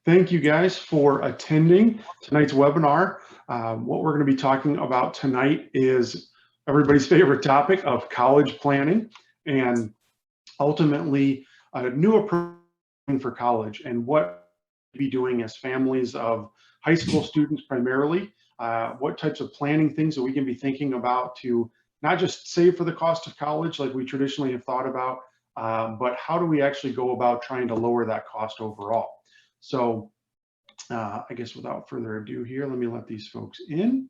Thank you guys for attending tonight's webinar. What we're going to be talking about tonight is everybody's favorite topic of college planning and ultimately a new approach for college and what we'll be doing as families of high school students primarily, what types of planning things that we can be thinking about to not just save for the cost of college like we traditionally have thought about, but how do we actually go about trying to lower that cost overall. So I guess without further ado here, let me let these folks in.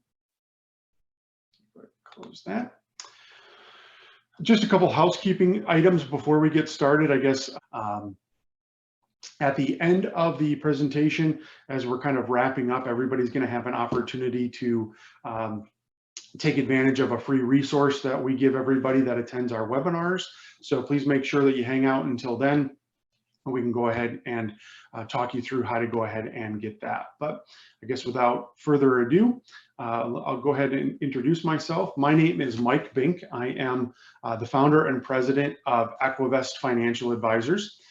Close that. Just a couple housekeeping items before we get started, I guess. At the end of the presentation, as we're kind of wrapping up, everybody's going to have an opportunity to take advantage of a free resource that we give everybody that attends our webinars. So please make sure that you hang out until then. We can go ahead and talk you through how to go ahead and get that. But I guess without further ado, I'll go ahead and introduce myself. My name is Mike Bink. I am the founder and president of Aquavest Financial Advisors.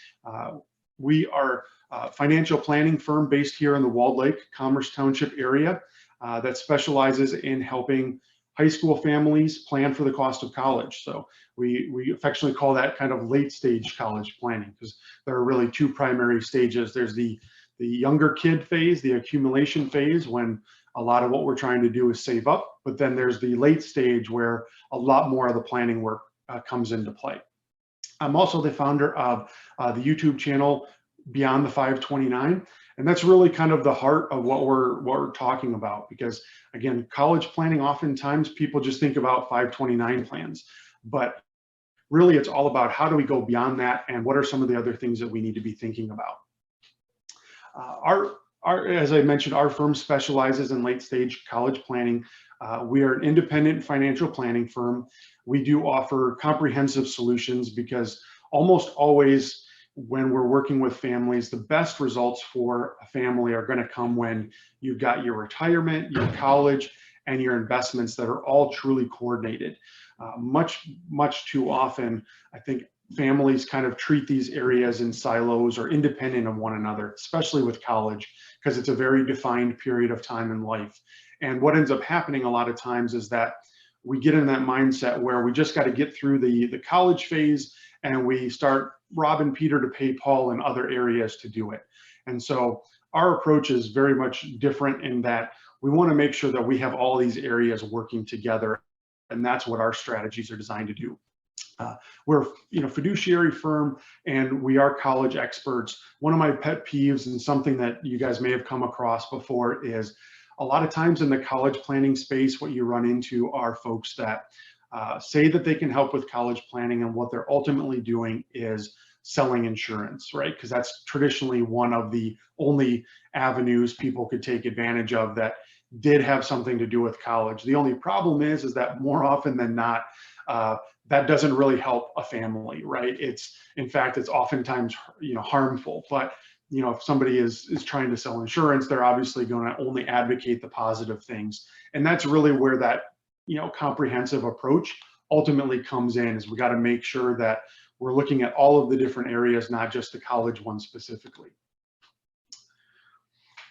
We are a financial planning firm based here in the Walled Lake, Commerce Township area that specializes in helping high school families plan for the cost of college. So we affectionately call that kind of late stage college planning, because there are really two primary stages. There's the younger kid phase, the accumulation phase, when a lot of what we're trying to do is save up, but then there's the late stage where a lot more of the planning work comes into play. I'm also the founder of the YouTube channel Beyond the 529. And that's really kind of the heart of what we're talking about, because again, college planning, oftentimes people just think about 529 plans, but really it's all about how do we go beyond that and what are some of the other things that we need to be thinking about. As I mentioned, our firm specializes in late stage college planning. We are an independent financial planning firm. We do offer comprehensive solutions because almost always when we're working with families, the best results for a family are going to come when you've got your retirement, your college, and your investments that are all truly coordinated. Much too often, I think families kind of treat these areas in silos or independent of one another, especially with college, because it's a very defined period of time in life. And what ends up happening a lot of times is that we get in that mindset where we just got to get through the college phase and we start robbing Peter to pay Paul in other areas to do it. And so our approach is very much different in that we want to make sure that we have all these areas working together. And that's what our strategies are designed to do. We're a fiduciary firm and we are college experts. One of my pet peeves and something that you guys may have come across before is a lot of times in the college planning space, what you run into are folks that say that they can help with college planning, and what they're ultimately doing is selling insurance, right? Because that's traditionally one of the only avenues people could take advantage of that did have something to do with college. The only problem is that more often than not, that doesn't really help a family, right? In fact, it's oftentimes harmful. But if somebody is trying to sell insurance, they're obviously going to only advocate the positive things, and that's really where that comprehensive approach ultimately comes in. Is we got to make sure that we're looking at all of the different areas, not just the college one specifically.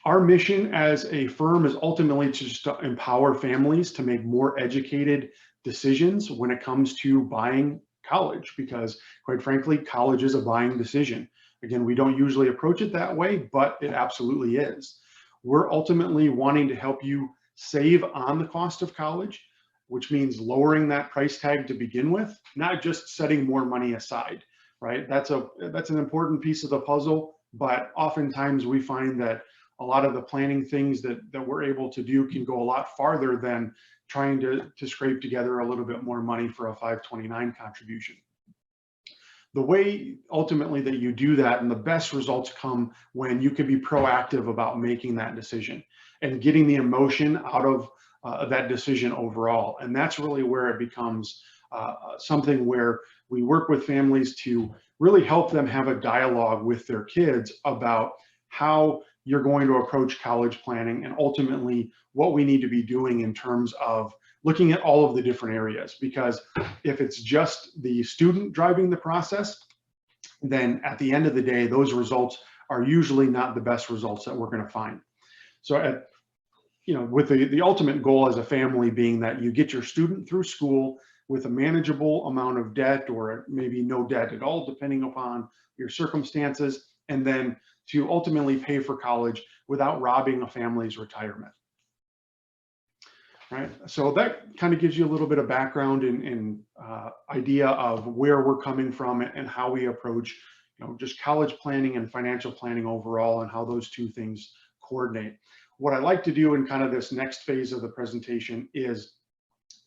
Our mission as a firm is ultimately to just empower families to make more educated decisions when it comes to buying college, because quite frankly, college is a buying decision. Again, we don't usually approach it that way, but it absolutely is. We're ultimately wanting to help you save on the cost of college, which means lowering that price tag to begin with, not just setting more money aside, right? That's an important piece of the puzzle, but oftentimes we find that a lot of the planning things that we're able to do can go a lot farther than trying to scrape together a little bit more money for a 529 contribution. The way ultimately that you do that and the best results come when you can be proactive about making that decision and getting the emotion out of that decision overall. And that's really where it becomes something where we work with families to really help them have a dialogue with their kids about how you're going to approach college planning and ultimately what we need to be doing in terms of looking at all of the different areas. Because if it's just the student driving the process, then at the end of the day, those results are usually not the best results that we're going to find. So at, with the ultimate goal as a family being that you get your student through school with a manageable amount of debt, or maybe no debt at all, depending upon your circumstances, and then to ultimately pay for college without robbing a family's retirement. Right. So that kind of gives you a little bit of background and idea of where we're coming from and how we approach, just college planning and financial planning overall, and how those two things coordinate. What I like to do in kind of this next phase of the presentation is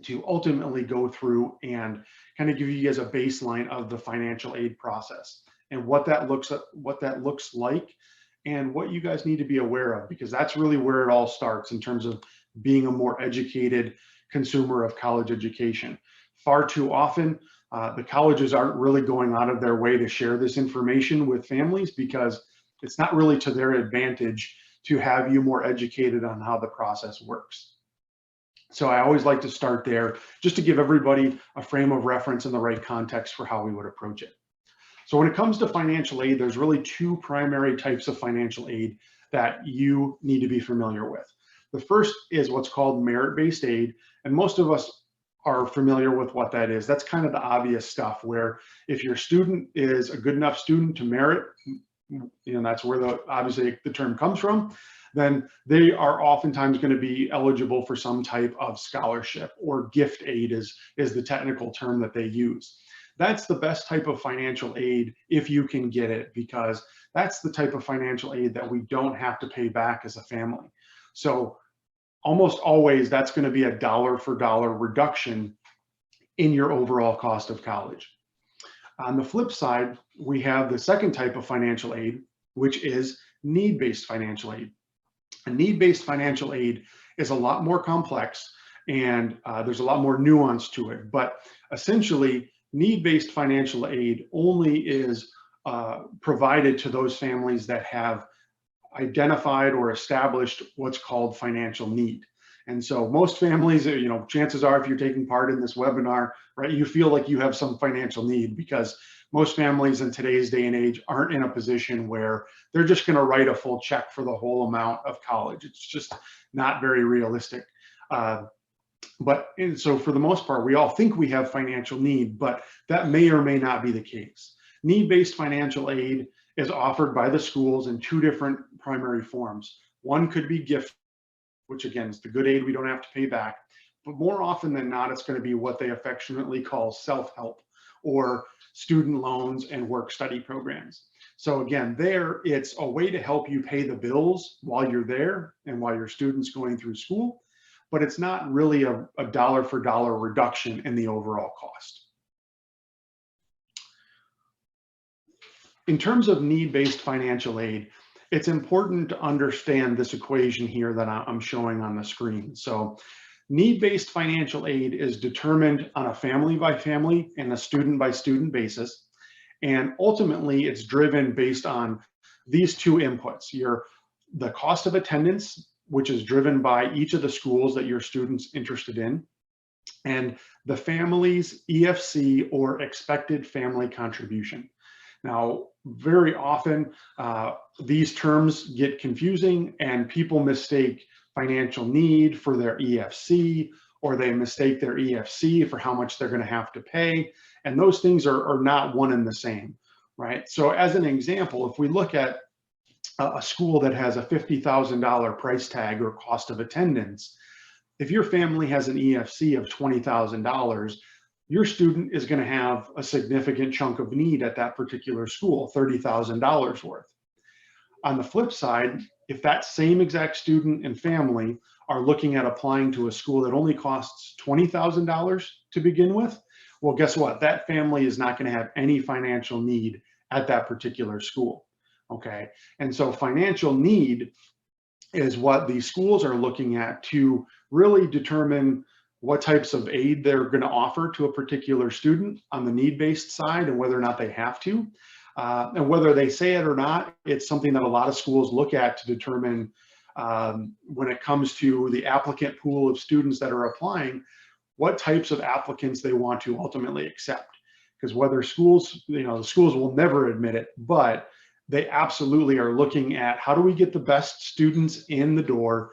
to ultimately go through and kind of give you guys a baseline of the financial aid process and what that looks like, and what you guys need to be aware of, because that's really where it all starts in terms of being a more educated consumer of college education. Far too often, the colleges aren't really going out of their way to share this information with families, because it's not really to their advantage to have you more educated on how the process works. So I always like to start there, just to give everybody a frame of reference and the right context for how we would approach it. So when it comes to financial aid, there's really two primary types of financial aid that you need to be familiar with. The first is what's called merit-based aid, and most of us are familiar with what that is. That's kind of the obvious stuff, where if your student is a good enough student to merit, that's where obviously the term comes from, then they are oftentimes going to be eligible for some type of scholarship, or gift aid is the technical term that they use. That's the best type of financial aid if you can get it, because that's the type of financial aid that we don't have to pay back as a family. So almost always that's going to be a dollar for dollar reduction in your overall cost of college. On the flip side, we have the second type of financial aid, which is need-based financial aid. A need-based financial aid is a lot more complex, and there's a lot more nuance to it. But essentially, need-based financial aid only is provided to those families that have identified or established what's called financial need. And so most families, chances are, if you're taking part in this webinar, right, you feel like you have some financial need, because most families in today's day and age aren't in a position where they're just going to write a full check for the whole amount of college. It's just not very realistic. So for the most part, we all think we have financial need, but that may or may not be the case. Need-based financial aid is offered by the schools in two different primary forms. One could be gift, which again is the good aid we don't have to pay back, but more often than not, it's going to be what they affectionately call self-help, or student loans and work study programs. So again, it's a way to help you pay the bills while you're there and while your student's going through school, but it's not really a dollar for dollar reduction in the overall cost. In terms of need-based financial aid, it's important to understand this equation here that I'm showing on the screen. So need-based financial aid is determined on a family-by-family and a student-by-student basis. And ultimately, it's driven based on these two inputs: the cost of attendance, which is driven by each of the schools that your student's interested in, and the family's EFC, or expected family contribution. Now, very often, these terms get confusing, and people mistake financial need for their EFC, or they mistake their EFC for how much they're going to have to pay. And those things are not one and the same, right? So as an example, if we look at a school that has a $50,000 price tag or cost of attendance, if your family has an EFC of $20,000, your student is going to have a significant chunk of need at that particular school, $30,000 worth. On the flip side, if that same exact student and family are looking at applying to a school that only costs $20,000 to begin with, well, guess what? That family is not going to have any financial need at that particular school. Okay. And so financial need is what the schools are looking at to really determine what types of aid they're going to offer to a particular student on the need-based side, and whether or not they have to. And whether they say it or not, it's something that a lot of schools look at to determine when it comes to the applicant pool of students that are applying, what types of applicants they want to ultimately accept. Because whether schools, the schools will never admit it, but they absolutely are looking at how do we get the best students in the door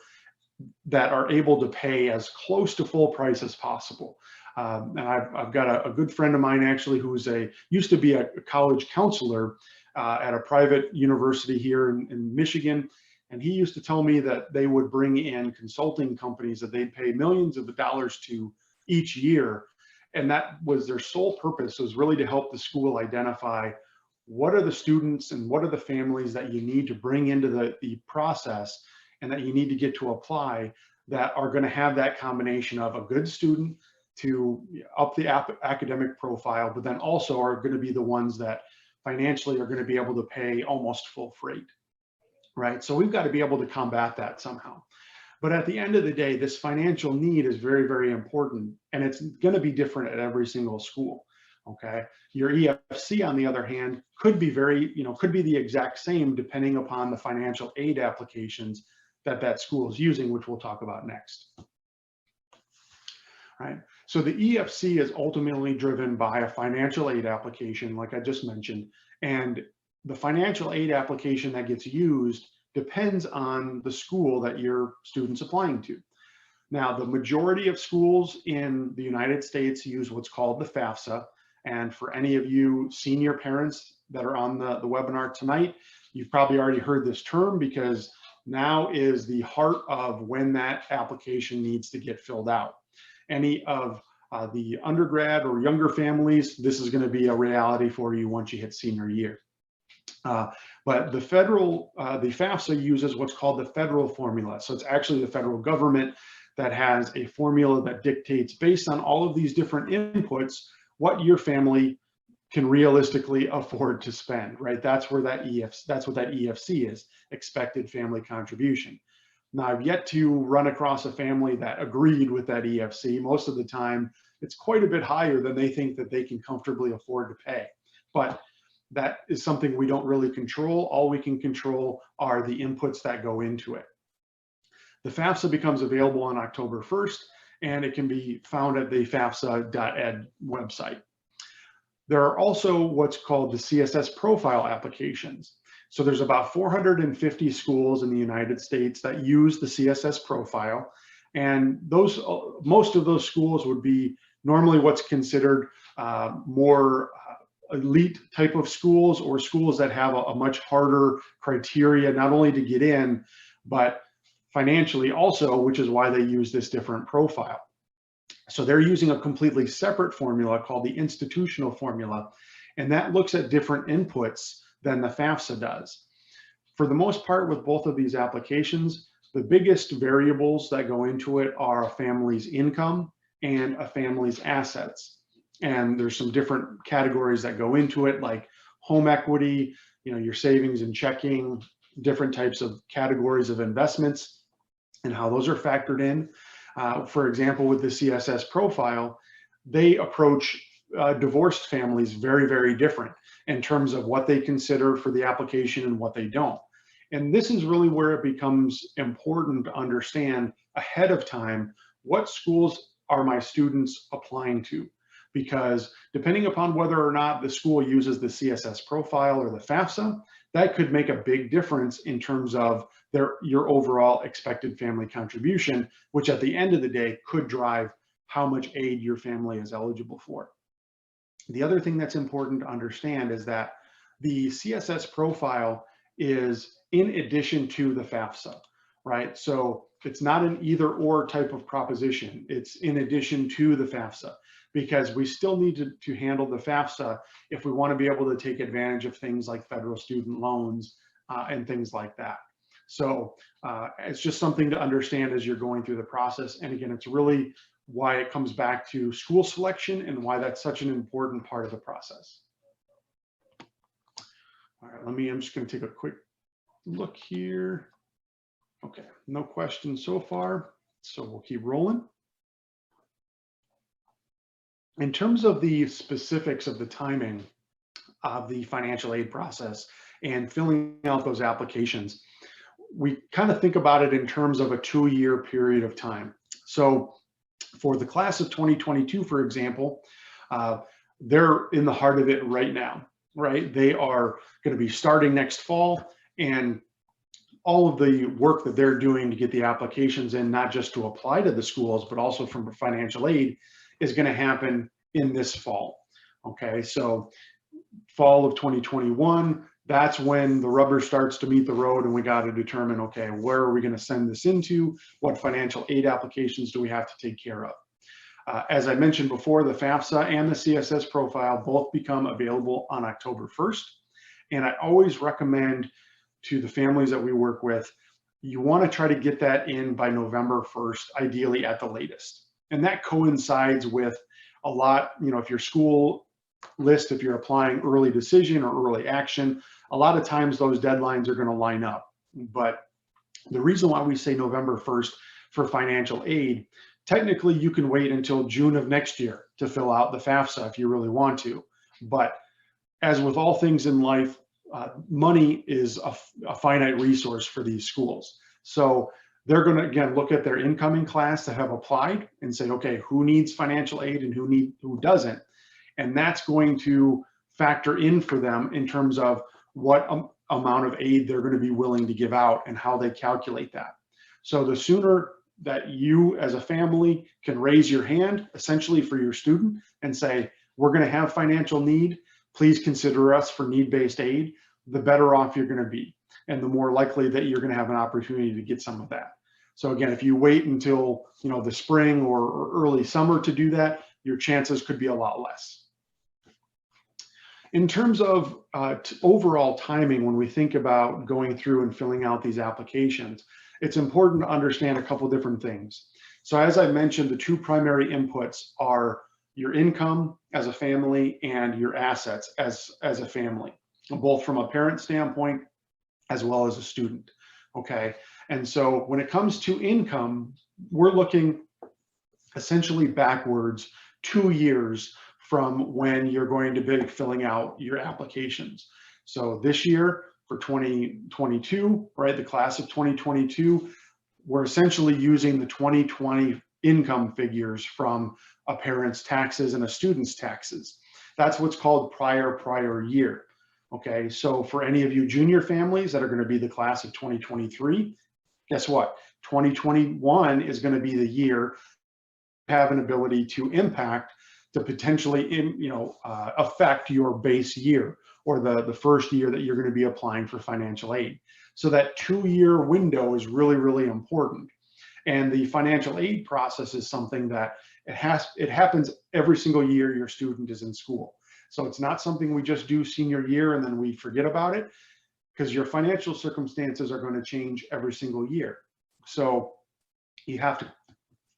that are able to pay as close to full price as possible. And I've got a good friend of mine actually who's used to be a college counselor at a private university here in Michigan. And he used to tell me that they would bring in consulting companies that they'd pay millions of dollars to each year. And that was their sole purpose, was really to help the school identify what are the students and what are the families that you need to bring into the process and that you need to get to apply, that are going to have that combination of a good student to up the academic profile, but then also are going to be the ones that financially are going to be able to pay almost full freight, right? So we've got to be able to combat that somehow. But at the end of the day, this financial need is very, very important, and it's going to be different at every single school. Okay, your EFC, on the other hand, could be could be the exact same depending upon the financial aid applications that school is using, which we'll talk about next. Right. So the EFC is ultimately driven by a financial aid application, like I just mentioned, and the financial aid application that gets used depends on the school that your student's applying to. Now, the majority of schools in the United States use what's called the FAFSA. And for any of you senior parents that are on the webinar tonight, you've probably already heard this term, because now is the heart of when that application needs to get filled out. Any of the undergrad or younger families, this is going to be a reality for you once you hit senior year. But the FAFSA uses what's called the federal formula. So it's actually the federal government that has a formula that dictates, based on all of these different inputs, what your family can realistically afford to spend, right? That's where that's what that EFC is, expected family contribution. Now, I've yet to run across a family that agreed with that EFC. Most of the time, it's quite a bit higher than they think that they can comfortably afford to pay. But that is something we don't really control. All we can control are the inputs that go into it. The FAFSA becomes available on October 1st, and it can be found at the FAFSA.ed website. There are also what's called the CSS profile applications. So there's about 450 schools in the United States that use the CSS profile, and most of those schools would be normally what's considered more elite type of schools, or schools that have a much harder criteria, not only to get in, but financially also, which is why they use this different profile. So they're using a completely separate formula called the institutional formula, and that looks at different inputs than the FAFSA does. For the most part, with both of these applications, the biggest variables that go into it are a family's income and a family's assets. And there's some different categories that go into it, like home equity, your savings and checking, different types of categories of investments, and how those are factored in. For example, with the CSS profile, they approach divorced families very, very different in terms of what they consider for the application and what they don't. And this is really where it becomes important to understand ahead of time, what schools are my students applying to? Because depending upon whether or not the school uses the CSS profile or the FAFSA, that could make a big difference in terms of your overall expected family contribution, which at the end of the day could drive how much aid your family is eligible for. The other thing that's important to understand is that the CSS profile is in addition to the FAFSA, right? So it's not an either or type of proposition. It's in addition to the FAFSA, because we still need to handle the FAFSA if we want to be able to take advantage of things like federal student loans and things like that. So it's just something to understand as you're going through the process. And again, it's really why it comes back to school selection and why that's such an important part of the process. All right, I'm just going to take a quick look here. Okay, no questions so far, so we'll keep rolling. In terms of the specifics of the timing of the financial aid process and filling out those applications, we kind of think about it in terms of a 2-year period of time. So for the class of 2022, for example, they're in the heart of it right now. right? They are going to be starting next fall, and all of the work that they're doing to get the applications in, not just to apply to the schools, but also from financial aid, is going to happen in this fall. Okay, so fall of 2021, that's when the rubber starts to meet the road, and we got to determine, okay, where are we going to send this into? What financial aid applications do we have to take care of? As I mentioned before, the FAFSA and the CSS profile both become available on October 1st. And I always recommend to the families that we work with, you want to try to get that in by November 1st, ideally at the latest. And that coincides with a lot, if your school list, if you're applying early decision or early action, a lot of times those deadlines are going to line up. But the reason why we say November 1st for financial aid, technically you can wait until June of next year to fill out the FAFSA if you really want to. But as with all things in life, money is a finite resource for these schools. So they're going to, again, look at their incoming class that have applied and say, okay, who needs financial aid and who doesn't? And that's going to factor in for them in terms of what amount of aid they're going to be willing to give out and how they calculate that. So the sooner that you as a family can raise your hand essentially for your student and say, we're going to have financial need, please consider us for need-based aid, the better off you're going to be, and the more likely that you're going to have an opportunity to get some of that. So again, if you wait until the spring or early summer to do that, your chances could be a lot less. In terms of overall timing, when we think about going through and filling out these applications, it's important to understand a couple different things. So as I mentioned, the two primary inputs are your income as a family and your assets as a family, both from a parent standpoint as well as a student. Okay, and so when it comes to income, we're looking essentially backwards 2 years from when you're going to be filling out your applications. So this year for 2022, right, the class of 2022, we're essentially using the 2020 income figures from a parent's taxes and a student's taxes. That's what's called prior year. Okay, so for any of you junior families that are going to be the class of 2023, guess what? 2021 is going to be the year you have an ability to impact to potentially affect your base year or the first year that you're going to be applying for financial aid. So that 2-year window is really, really important. And the financial aid process is something that it happens every single year your student is in school. So it's not something we just do senior year and then we forget about it, because your financial circumstances are going to change every single year. So you have to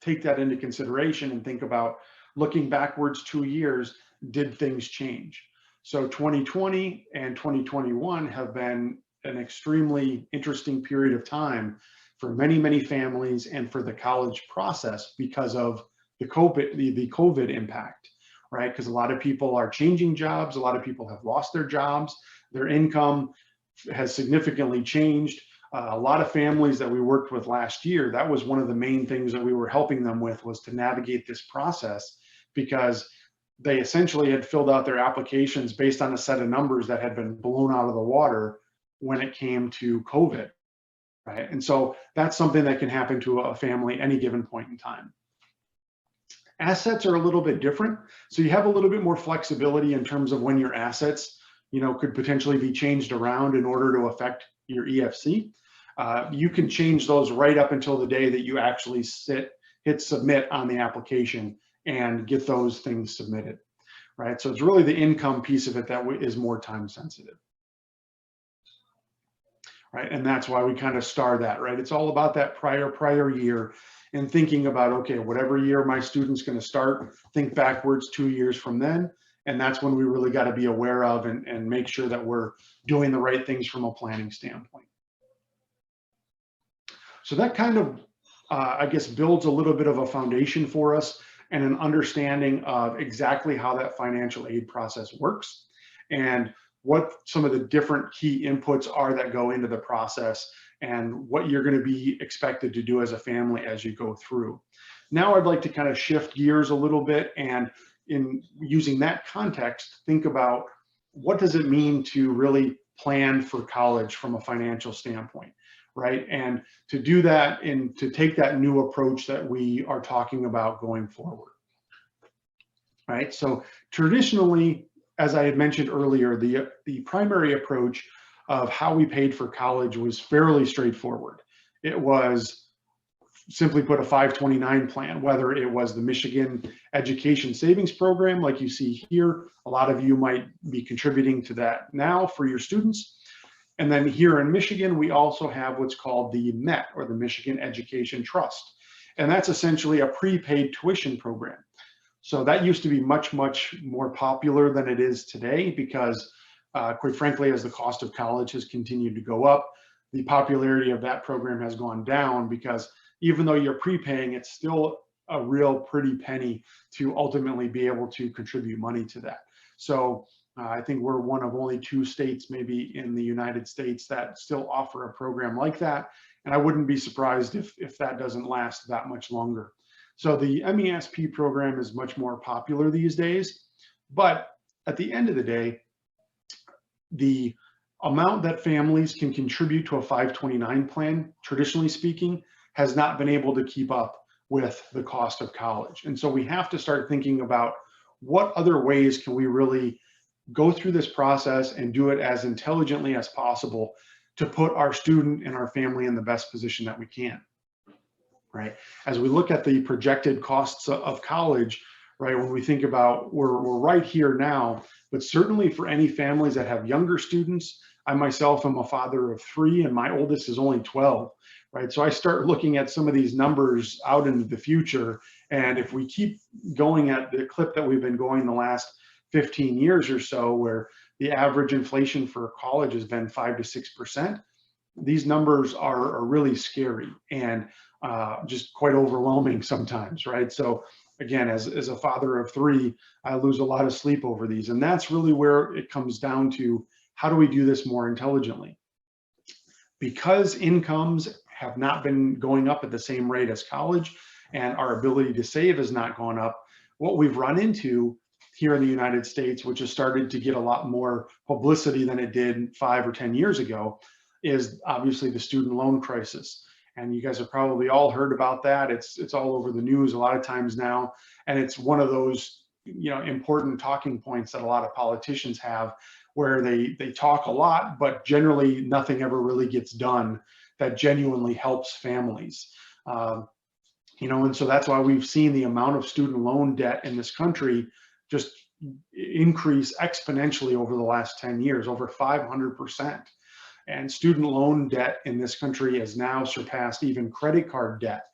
take that into consideration and think about looking backwards 2 years, did things change? So 2020 and 2021 have been an extremely interesting period of time for many, many families and for the college process because of the COVID impact, right? Because a lot of people are changing jobs, a lot of people have lost their jobs, their income has significantly changed. A lot of families that we worked with last year, that was one of the main things that we were helping them with, was to navigate this process, because they essentially had filled out their applications based on a set of numbers that had been blown out of the water when it came to COVID, right? And so that's something that can happen to a family any given point in time. Assets are a little bit different. So you have a little bit more flexibility in terms of when your assets, could potentially be changed around in order to affect your EFC. You can change those right up until the day that you actually hit submit on the application and get those things submitted, right? So it's really the income piece of it that is more time sensitive, right? And that's why we kind of star that, right? It's all about that prior year and thinking about, okay, whatever year my student's going to start, think backwards 2 years from then. And that's when we really got to be aware of and make sure that we're doing the right things from a planning standpoint. So that kind of, I guess, builds a little bit of a foundation for us and an understanding of exactly how that financial aid process works and what some of the different key inputs are that go into the process and what you're going to be expected to do as a family as you go through. Now I'd like to kind of shift gears a little bit, and in using that context, think about what does it mean to really plan for college from a financial standpoint, right? And to do that and to take that new approach that we are talking about going forward, right? So traditionally, as I had mentioned earlier, the primary approach of how we paid for college was fairly straightforward. It was simply put a 529 plan, whether it was the Michigan Education Savings Program, like you see here. A lot of you might be contributing to that now for your students. And then here in Michigan, we also have what's called the MET, or the Michigan Education Trust. And that's essentially a prepaid tuition program. So that used to be much, much more popular than it is today because, quite frankly, as the cost of college has continued to go up, the popularity of that program has gone down because even though you're prepaying, it's still a real pretty penny to ultimately be able to contribute money to that. So I think we're one of only 2 states maybe in the United States that still offer a program like that. And I wouldn't be surprised if that doesn't last that much longer. So the MESP program is much more popular these days, but at the end of the day, the amount that families can contribute to a 529 plan, traditionally speaking, has not been able to keep up with the cost of college. And so we have to start thinking about what other ways can we really go through this process and do it as intelligently as possible to put our student and our family in the best position that we can, right? As we look at the projected costs of college, right, when we think about we're right here now, but certainly for any families that have younger students, I myself am a father of 3 and my oldest is only 12, right? So I start looking at some of these numbers out into the future. And if we keep going at the clip that we've been going the last 15 years or so, where the average inflation for college has been 5 to 6%, these numbers are really scary and just quite overwhelming sometimes, right? So again, as a father of 3, I lose a lot of sleep over these. And that's really where it comes down to, how do we do this more intelligently? Because incomes have not been going up at the same rate as college and our ability to save has not gone up, what we've run into here in the United States, which has started to get a lot more publicity than it did 5 or 10 years ago, is obviously the student loan crisis. And you guys have probably all heard about that. It's all over the news a lot of times now. And it's one of those, important talking points that a lot of politicians have, where they talk a lot, but generally nothing ever really gets done that genuinely helps families. And so that's why we've seen the amount of student loan debt in this country just increase exponentially over the last 10 years, over 500%. And student loan debt in this country has now surpassed even credit card debt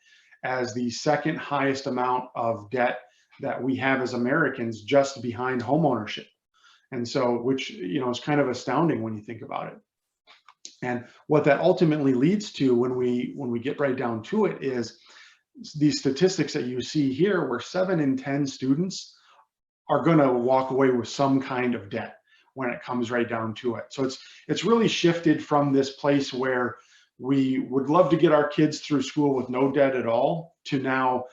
as the second highest amount of debt that we have as Americans, just behind homeownership. And so, which, is kind of astounding when you think about it. And what that ultimately leads to when we get right down to it is these statistics that you see here, where 7 in 10 students are going to walk away with some kind of debt when it comes right down to it. So it's really shifted from this place where we would love to get our kids through school with no debt at all, to now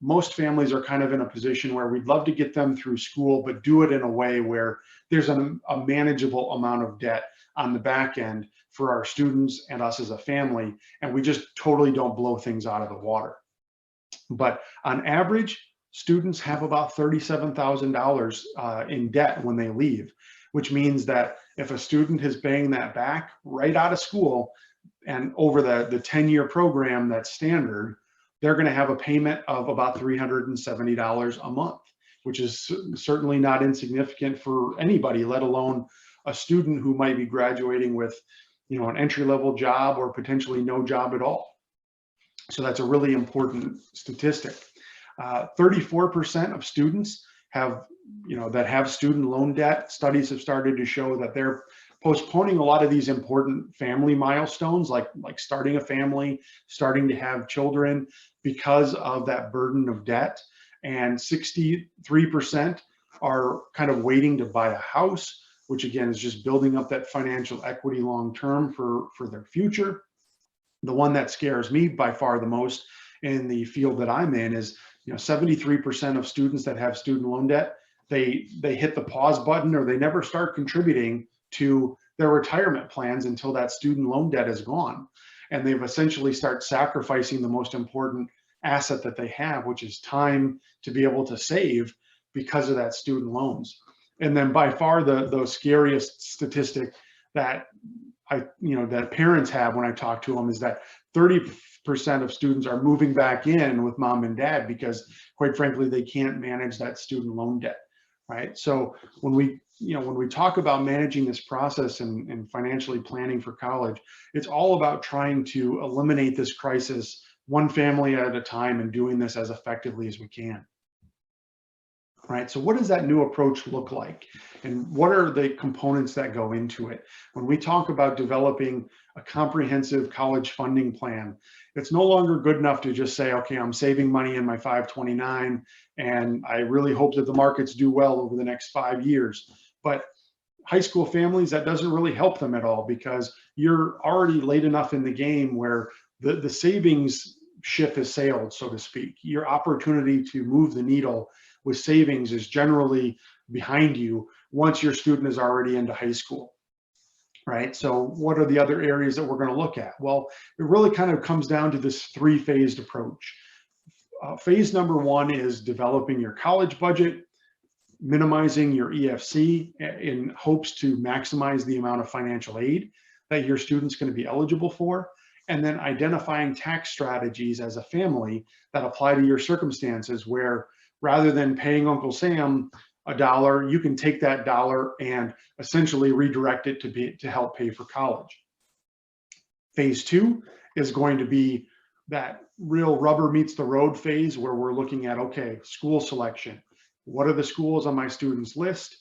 most families are kind of in a position where we'd love to get them through school, but do it in a way where there's a manageable amount of debt on the back end for our students and us as a family, and we just totally don't blow things out of the water. But on average, students have about $37,000 in debt when they leave, which means that if a student is paying that back right out of school and over the 10-year program that's standard, they're going to have a payment of about $370 a month, which is certainly not insignificant for anybody, let alone a student who might be graduating with, an entry-level job or potentially no job at all. So that's a really important statistic. 34% of students have, that have student loan debt. Studies have started to show that they're postponing a lot of these important family milestones, like starting a family, starting to have children, because of that burden of debt. And 63% are kind of waiting to buy a house, which again is just building up that financial equity long term for their future. The one that scares me by far the most in the field that I'm in is, 73% of students that have student loan debt they hit the pause button, or they never start contributing to their retirement plans until that student loan debt is gone. And they've essentially start sacrificing the most important asset that they have, which is time to be able to save because of that student loans. And then by far the scariest statistic that that parents have when I talk to them is that 30% of students are moving back in with mom and dad because, quite frankly, they can't manage that student loan debt, right? So when we talk about managing this process and financially planning for college, it's all about trying to eliminate this crisis one family at a time and doing this as effectively as we can. Right. So what does that new approach look like? And what are the components that go into it? When we talk about developing a comprehensive college funding plan, it's no longer good enough to just say, okay, I'm saving money in my 529, and I really hope that the markets do well over the next 5 years. But high school families, that doesn't really help them at all, because you're already late enough in the game where the savings ship has sailed, so to speak. Your opportunity to move the needle with savings is generally behind you once your student is already into high school, right? So what are the other areas that we're going to look at? Well, it really kind of comes down to this three-phased approach. Phase number one is developing your college budget, minimizing your EFC in hopes to maximize the amount of financial aid that your student's going to be eligible for, and then identifying tax strategies as a family that apply to your circumstances, where rather than paying Uncle Sam $1, you can take that dollar and essentially redirect it to help pay for college. Phase two is going to be that real rubber meets the road phase, where we're looking at, okay, school selection. What are the schools on my student's list?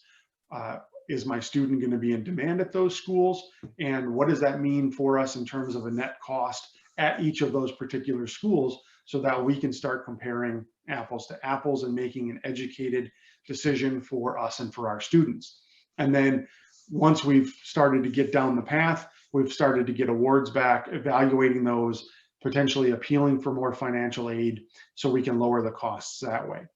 Is my student going to be in demand at those schools? And what does that mean for us in terms of a net cost at each of those particular schools, so that we can start comparing apples to apples and making an educated decision for us and for our students. And then once we've started to get down the path, we've started to get awards back, evaluating those, potentially appealing for more financial aid so we can lower the costs that way.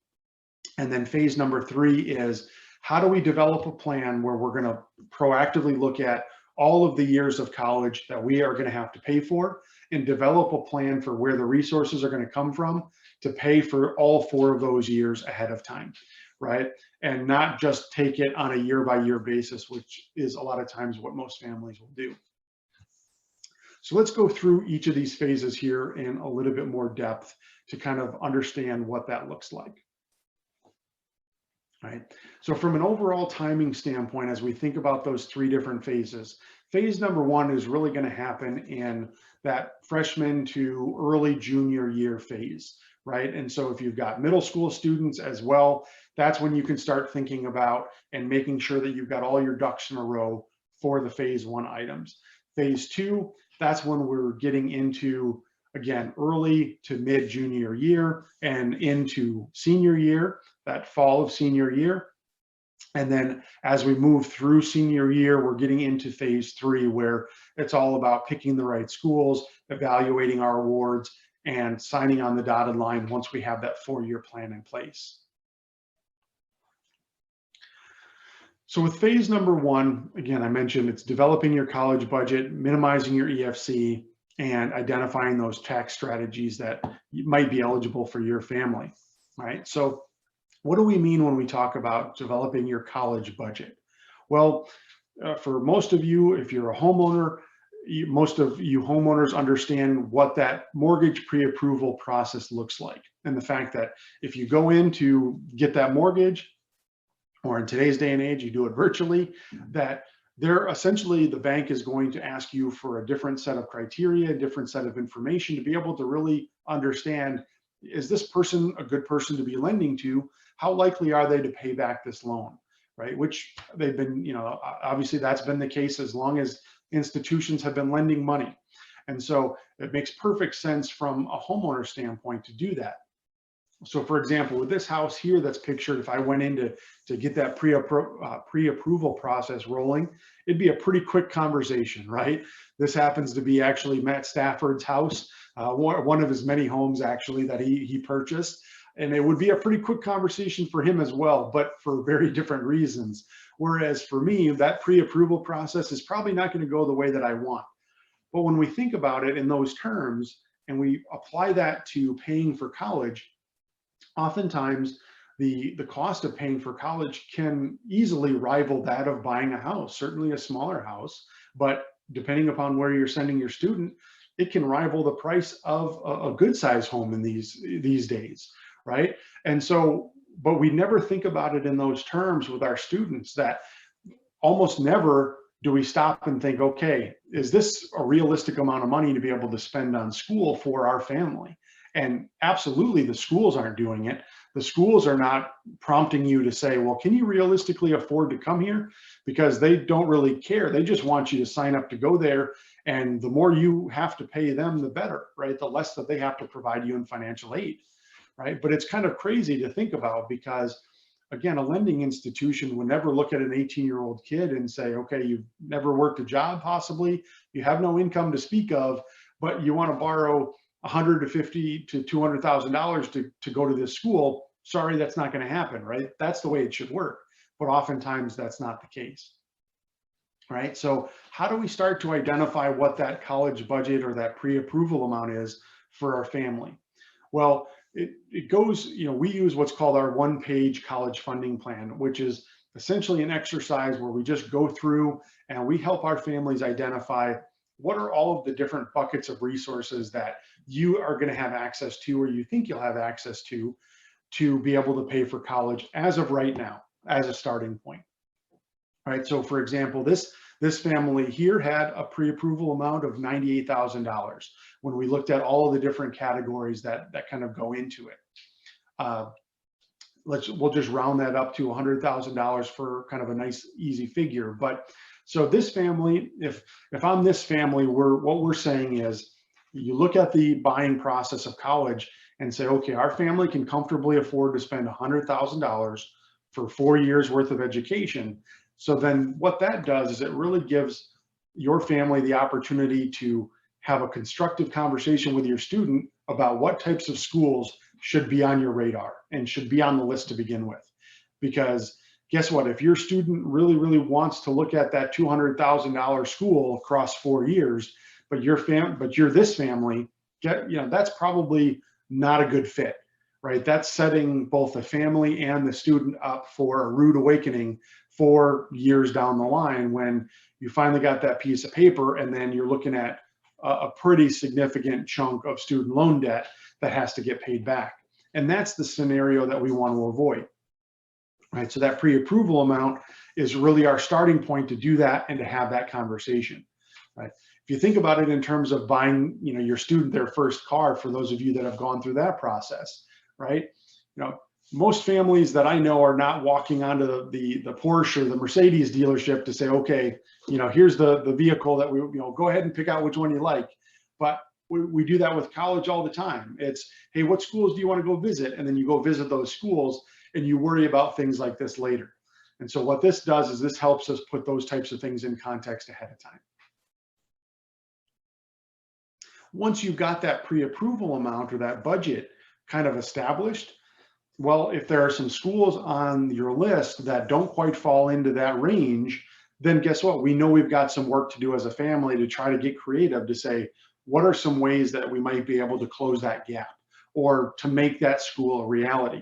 And then phase number three is, how do we develop a plan where we're going to proactively look at all of the years of college that we are going to have to pay for, and develop a plan for where the resources are going to come from to pay for all 4 of those years ahead of time, right? And not just take it on a year-by-year basis, which is a lot of times what most families will do. So let's go through each of these phases here in a little bit more depth to kind of understand what that looks like. Right. So from an overall timing standpoint, as we think about those 3 different phases, phase number one is really going to happen in that freshman to early junior year phase, right? And so if you've got middle school students as well, that's when you can start thinking about and making sure that you've got all your ducks in a row for the phase one items. Phase two, that's when we're getting into, again, early to mid junior year and into senior year, that fall of senior year. And then as we move through senior year, we're getting into phase three, where it's all about picking the right schools, evaluating our awards, and signing on the dotted line once we have that 4-year plan in place. So with phase number one, again, I mentioned it's developing your college budget, minimizing your EFC, and identifying those tax strategies that might be eligible for your family, right? So what do we mean when we talk about developing your college budget? Well, for most of you, if you're a homeowner, most of you homeowners understand what that mortgage pre-approval process looks like. And the fact that if you go in to get that mortgage, or in today's day and age, you do it virtually, that they're essentially, the bank is going to ask you for a different set of criteria, a different set of information to be able to really understand, is this person a good person to be lending to? How likely are they to pay back this loan, right? Which they've been, obviously that's been the case as long as institutions have been lending money. And so it makes perfect sense from a homeowner standpoint to do that. So for example, with this house here that's pictured, if I went in to get that pre-approval process rolling, it'd be a pretty quick conversation, right? This happens to be actually Matt Stafford's house, one of his many homes actually that he purchased. And it would be a pretty quick conversation for him as well, but for very different reasons. Whereas for me, that pre-approval process is probably not going to go the way that I want. But when we think about it in those terms and we apply that to paying for college, oftentimes the cost of paying for college can easily rival that of buying a house, certainly a smaller house, but depending upon where you're sending your student, it can rival the price of a good size home in these days, right? And so, but we never think about it in those terms with our students, that almost never do we stop and think, okay, is this a realistic amount of money to be able to spend on school for our family? And absolutely, the schools aren't doing it. The schools are not prompting you to say, well, can you realistically afford to come here? Because they don't really care. They just want you to sign up to go there. And the more you have to pay them, the better, right? The less that they have to provide you in financial aid, right? But it's kind of crazy to think about, because again, a lending institution would never look at an 18-year-old kid and say, okay, you've never worked a job, possibly, you have no income to speak of, but you want to borrow $150,000 to $200,000 to go to this school. Sorry, that's not going to happen, right? That's the way it should work. But oftentimes that's not the case, right? So how do we start to identify what that college budget or that pre-approval amount is for our family? Well, it goes, we use what's called our one-page college funding plan, which is essentially an exercise where we just go through and we help our families identify what are all of the different buckets of resources that you are going to have access to, or you think you'll have access to be able to pay for college as of right now, as a starting point. All right. So for example, this family here had a pre-approval amount of $98,000 when we looked at all of the different categories that kind of go into it. We'll just round that up to $100,000 for kind of a nice, easy figure. But so this family, if I'm this family, what we're saying is, you look at the buying process of college and say, okay, our family can comfortably afford to spend $100,000 for 4 years worth of education. So then what that does is it really gives your family the opportunity to have a constructive conversation with your student about what types of schools should be on your radar and should be on the list to begin with. Because guess what? If your student really, really wants to look at that $200,000 school across 4 years, but you're this family, that's probably not a good fit, right? That's setting both the family and the student up for a rude awakening 4 years down the line, when you finally got that piece of paper and then you're looking at a pretty significant chunk of student loan debt that has to get paid back. And that's the scenario that we want to avoid, right? So that pre-approval amount is really our starting point to do that and to have that conversation, right? If you think about it in terms of buying, your student their first car, for those of you that have gone through that process, right? Most families that I know are not walking onto the Porsche or the Mercedes dealership to say, okay, here's the vehicle that we, go ahead and pick out which one you like. But we do that with college all the time. It's, hey, what schools do you want to go visit? And then you go visit those schools and you worry about things like this later. And so what this does is this helps us put those types of things in context ahead of time. Once you've got that pre-approval amount or that budget kind of established, well, if there are some schools on your list that don't quite fall into that range, then guess what? We know we've got some work to do as a family to try to get creative to say, what are some ways that we might be able to close that gap or to make that school a reality?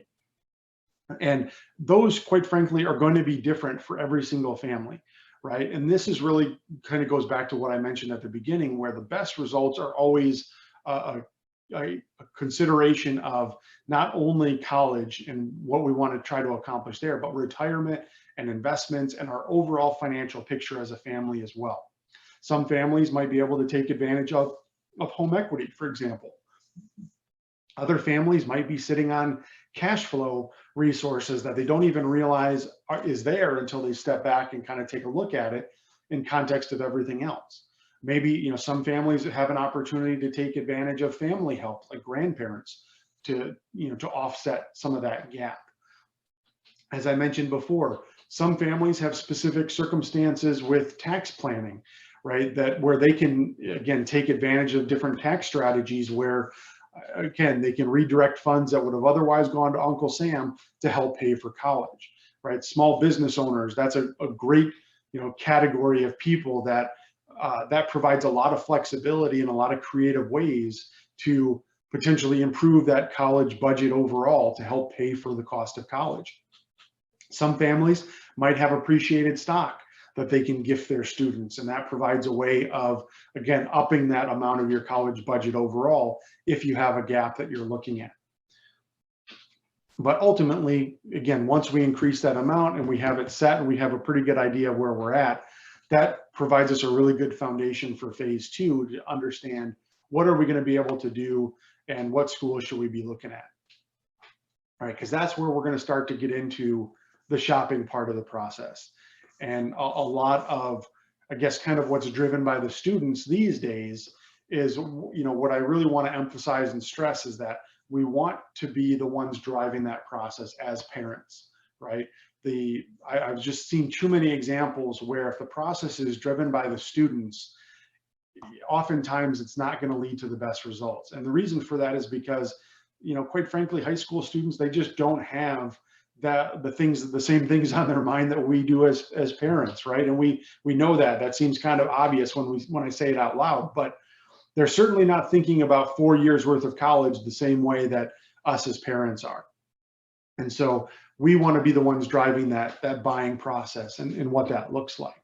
And those, quite frankly, are going to be different for every single family, right? And this is really kind of goes back to what I mentioned at the beginning, where the best results are always a consideration of not only college and what we want to try to accomplish there, but retirement and investments and our overall financial picture as a family as well. Some families might be able to take advantage of home equity, for example. Other families might be sitting on cash flow resources that they don't even realize is there until they step back and kind of take a look at it in context of everything else. Maybe, some families have an opportunity to take advantage of family help, like grandparents, to offset some of that gap. As I mentioned before, some families have specific circumstances with tax planning, right? Where they can, again, take advantage of different tax strategies where again, they can redirect funds that would have otherwise gone to Uncle Sam to help pay for college, right? Small business owners, that's a great, category of people that that provides a lot of flexibility and a lot of creative ways to potentially improve that college budget overall to help pay for the cost of college. Some families might have appreciated stock that they can gift their students, and that provides a way of, again, upping that amount of your college budget overall if you have a gap that you're looking at. But ultimately, again, once we increase that amount and we have it set and we have a pretty good idea of where we're at, that provides us a really good foundation for phase two to understand what are we going to be able to do and what schools should we be looking at. All right, because that's where we're going to start to get into the shopping part of the process. And a lot of, I guess, kind of what's driven by the students these days is, what I really want to emphasize and stress is that we want to be the ones driving that process as parents, right? I've just seen too many examples where if the process is driven by the students, oftentimes it's not going to lead to the best results. And the reason for that is because, quite frankly, high school students, they just don't have the same things on their mind that we do as parents, right? And we know that seems kind of obvious when I say it out loud, but they're certainly not thinking about 4 years worth of college the same way that us as parents are. And so we want to be the ones driving that buying process and what that looks like,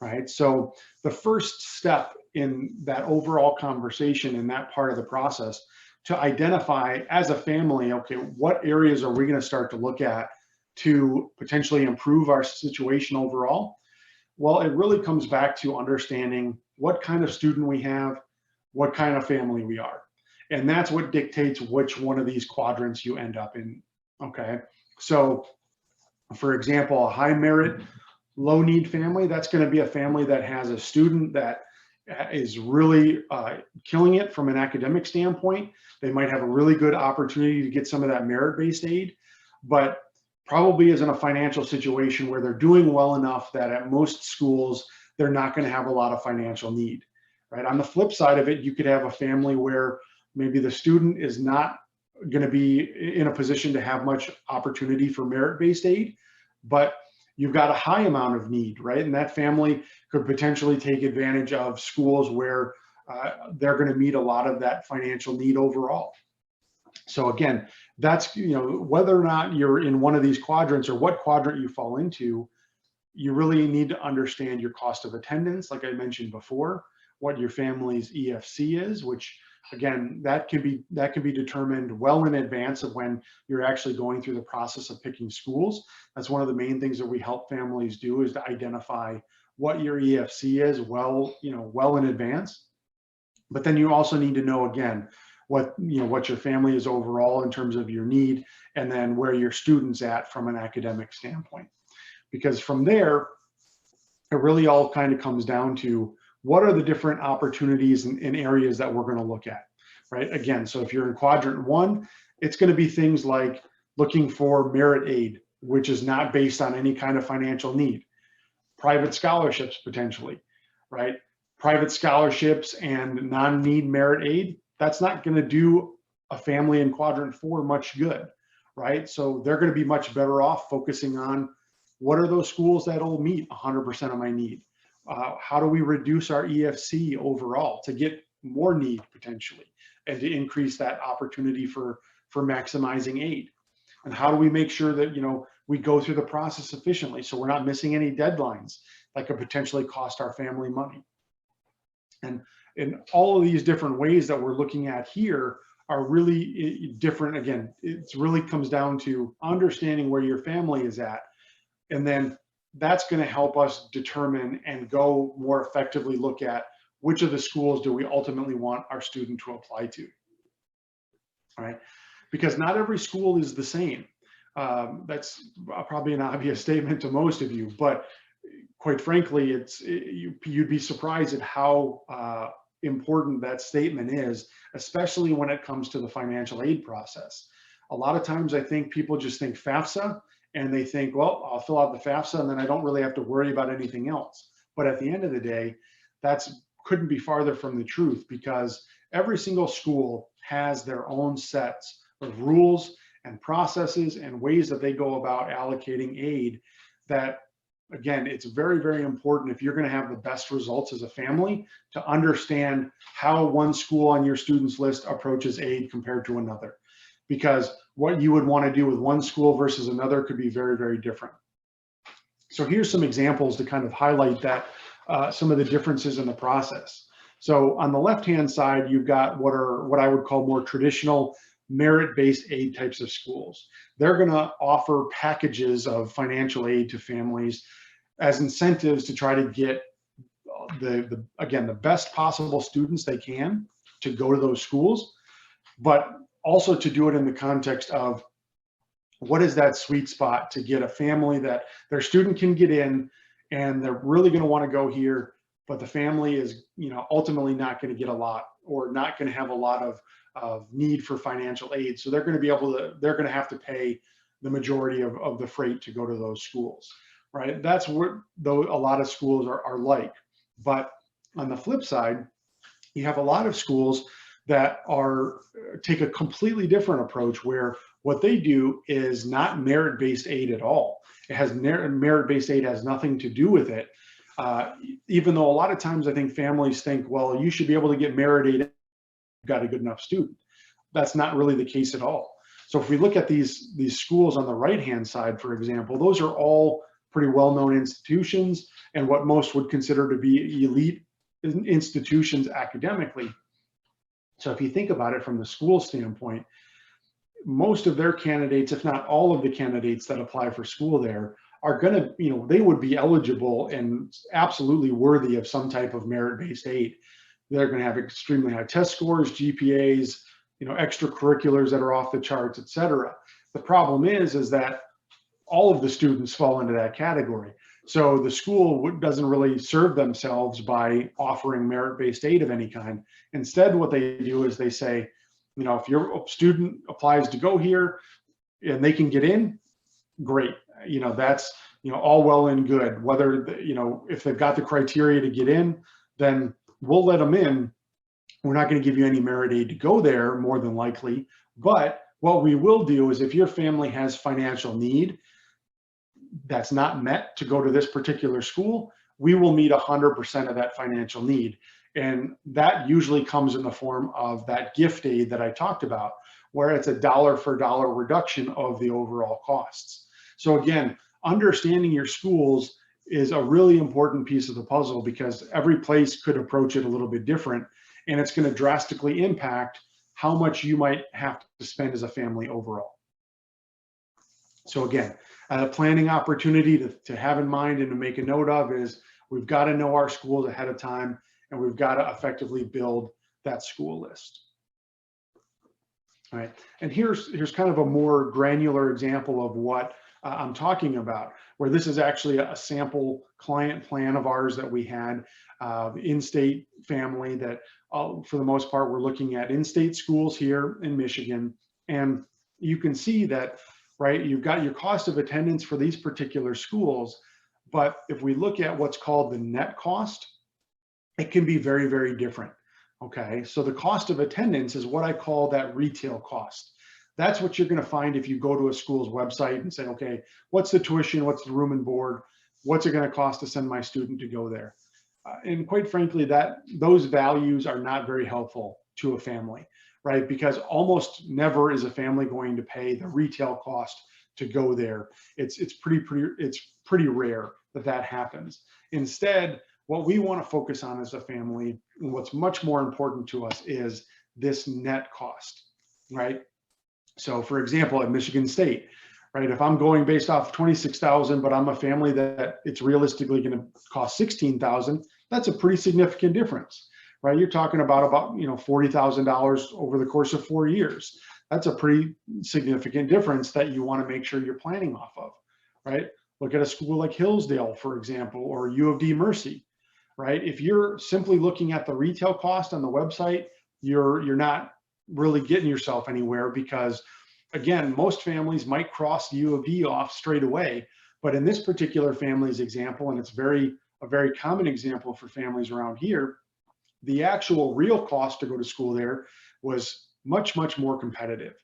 right? So the first step in that overall conversation in that part of the process to identify as a family, okay, what areas are we going to start to look at to potentially improve our situation overall? Well, it really comes back to understanding what kind of student we have, what kind of family we are. And that's what dictates which one of these quadrants you end up in, okay? So for example, a high merit, low need family, that's going to be a family that has a student that is really killing it from an academic standpoint. They might have a really good opportunity to get some of that merit-based aid, but probably is in a financial situation where they're doing well enough that at most schools, they're not going to have a lot of financial need, right? On the flip side of it, you could have a family where maybe the student is not going to be in a position to have much opportunity for merit-based aid, but you've got a high amount of need, right? And that family could potentially take advantage of schools where they're going to meet a lot of that financial need overall. So again, that's, whether or not you're in one of these quadrants or what quadrant you fall into, you really need to understand your cost of attendance, like I mentioned before, what your family's EFC is, which again, that can be determined well in advance of when you're actually going through the process of picking schools. That's one of the main things that we help families do, is to identify what your EFC is well in advance. But then you also need to know, again, what your family is overall in terms of your need, and then where your student's at from an academic standpoint. Because from there, it really all kind of comes down to what are the different opportunities and areas that we're going to look at, right? Again, so if you're in quadrant one, it's going to be things like looking for merit aid, which is not based on any kind of financial need. Private scholarships, potentially, right? Private scholarships and non-need merit aid, that's not going to do a family in quadrant four much good, right? So they're going to be much better off focusing on what are those schools that'll meet 100% of my need. How do we reduce our EFC overall to get more need potentially, and to increase that opportunity for maximizing aid? And how do we make sure that we go through the process efficiently so we're not missing any deadlines that could potentially cost our family money? And in all of these different ways that we're looking at here are really different. Again, it really comes down to understanding where your family is at, and then that's going to help us determine and go more effectively look at which of the schools do we ultimately want our student to apply to. All right, because not every school is the same. That's probably an obvious statement to most of you, but quite frankly, you'd be surprised at how important that statement is, especially when it comes to the financial aid process. A lot of times I think people just think FAFSA, and they think, well, I'll fill out the FAFSA and then I don't really have to worry about anything else. But at the end of the day, that's couldn't be farther from the truth, because every single school has their own sets of rules and processes and ways that they go about allocating aid that, again, it's very, very important if you're going to have the best results as a family to understand how one school on your students list approaches aid compared to another, because what you would want to do with one school versus another could be very, very different. So here's some examples to kind of highlight that some of the differences in the process. So on the left-hand side, you've got what I would call more traditional merit-based aid types of schools. They're going to offer packages of financial aid to families as incentives to try to get again, the best possible students they can to go to those schools, but also to do it in the context of what is that sweet spot to get a family that their student can get in and they're really going to want to go here, but the family is, ultimately not going to get a lot, or not going to have a lot of need for financial aid. So they're going to have to pay the majority of the freight to go to those schools, right? That's what a lot of schools are like. But on the flip side, you have a lot of schools that take a completely different approach, where what they do is not merit-based aid at all. It has merit-based aid has nothing to do with it. Even though a lot of times I think families think, well, you should be able to get merit aid if you've got a good enough student. That's not really the case at all. So if we look at these schools on the right-hand side, for example, those are all pretty well-known institutions and what most would consider to be elite institutions academically. So if you think about it from the school standpoint, most of their candidates, if not all of the candidates that apply for school there, are going to, they would be eligible and absolutely worthy of some type of merit-based aid. They're going to have extremely high test scores, GPAs, extracurriculars that are off the charts, et cetera. The problem is that all of the students fall into that category. So the school doesn't really serve themselves by offering merit-based aid of any kind. Instead, what they do is they say, if your student applies to go here and they can get in, great. That's, all well and good. Whether, if they've got the criteria to get in, then we'll let them in. We're not going to give you any merit aid to go there, more than likely. But what we will do is, if your family has financial need that's not met to go to this particular school, we will meet 100% of that financial need. And that usually comes in the form of that gift aid that I talked about, where it's a dollar for dollar reduction of the overall costs. So again, understanding your schools is a really important piece of the puzzle, because every place could approach it a little bit different, and it's going to drastically impact how much you might have to spend as a family overall. So again, a planning opportunity to have in mind and to make a note of is, we've got to know our schools ahead of time, and we've got to effectively build that school list. All right, and here's kind of a more granular example of what I'm talking about, where this is actually a sample client plan of ours that we had, in-state family that, for the most part, we're looking at in-state schools here in Michigan. And you can see that, right, you've got your cost of attendance for these particular schools, but if we look at what's called the net cost, it can be very, very different. Okay, so the cost of attendance is what I call that retail cost. That's what you're going to find if you go to a school's website and say, okay, what's the tuition, what's the room and board, what's it going to cost to send my student to go there? And quite frankly, those values are not very helpful to a family, right? Because almost never is a family going to pay the retail cost to go there. It's pretty rare that happens. Instead, what we want to focus on as a family, and what's much more important to us, is this net cost, right? So for example, at Michigan State, right, if I'm going based off 26,000, but I'm a family that it's realistically going to cost 16,000, that's a pretty significant difference, right? You're talking about $40,000 over the course of 4 years. That's a pretty significant difference that you want to make sure you're planning off of, right? Look at a school like Hillsdale, for example, or U of D Mercy, right? If you're simply looking at the retail cost on the website, you're not really getting yourself anywhere, because again, most families might cross U of D off straight away, but in this particular family's example, and it's a very common example for families around here, the actual real cost to go to school there was much, much more competitive.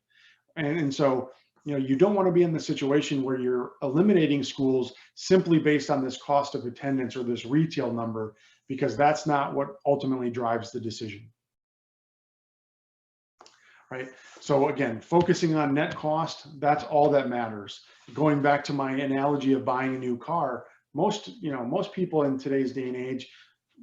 And so, you don't want to be in the situation where you're eliminating schools simply based on this cost of attendance or this retail number, because that's not what ultimately drives the decision. Right? So again, focusing on net cost, that's all that matters. Going back to my analogy of buying a new car, most people in today's day and age,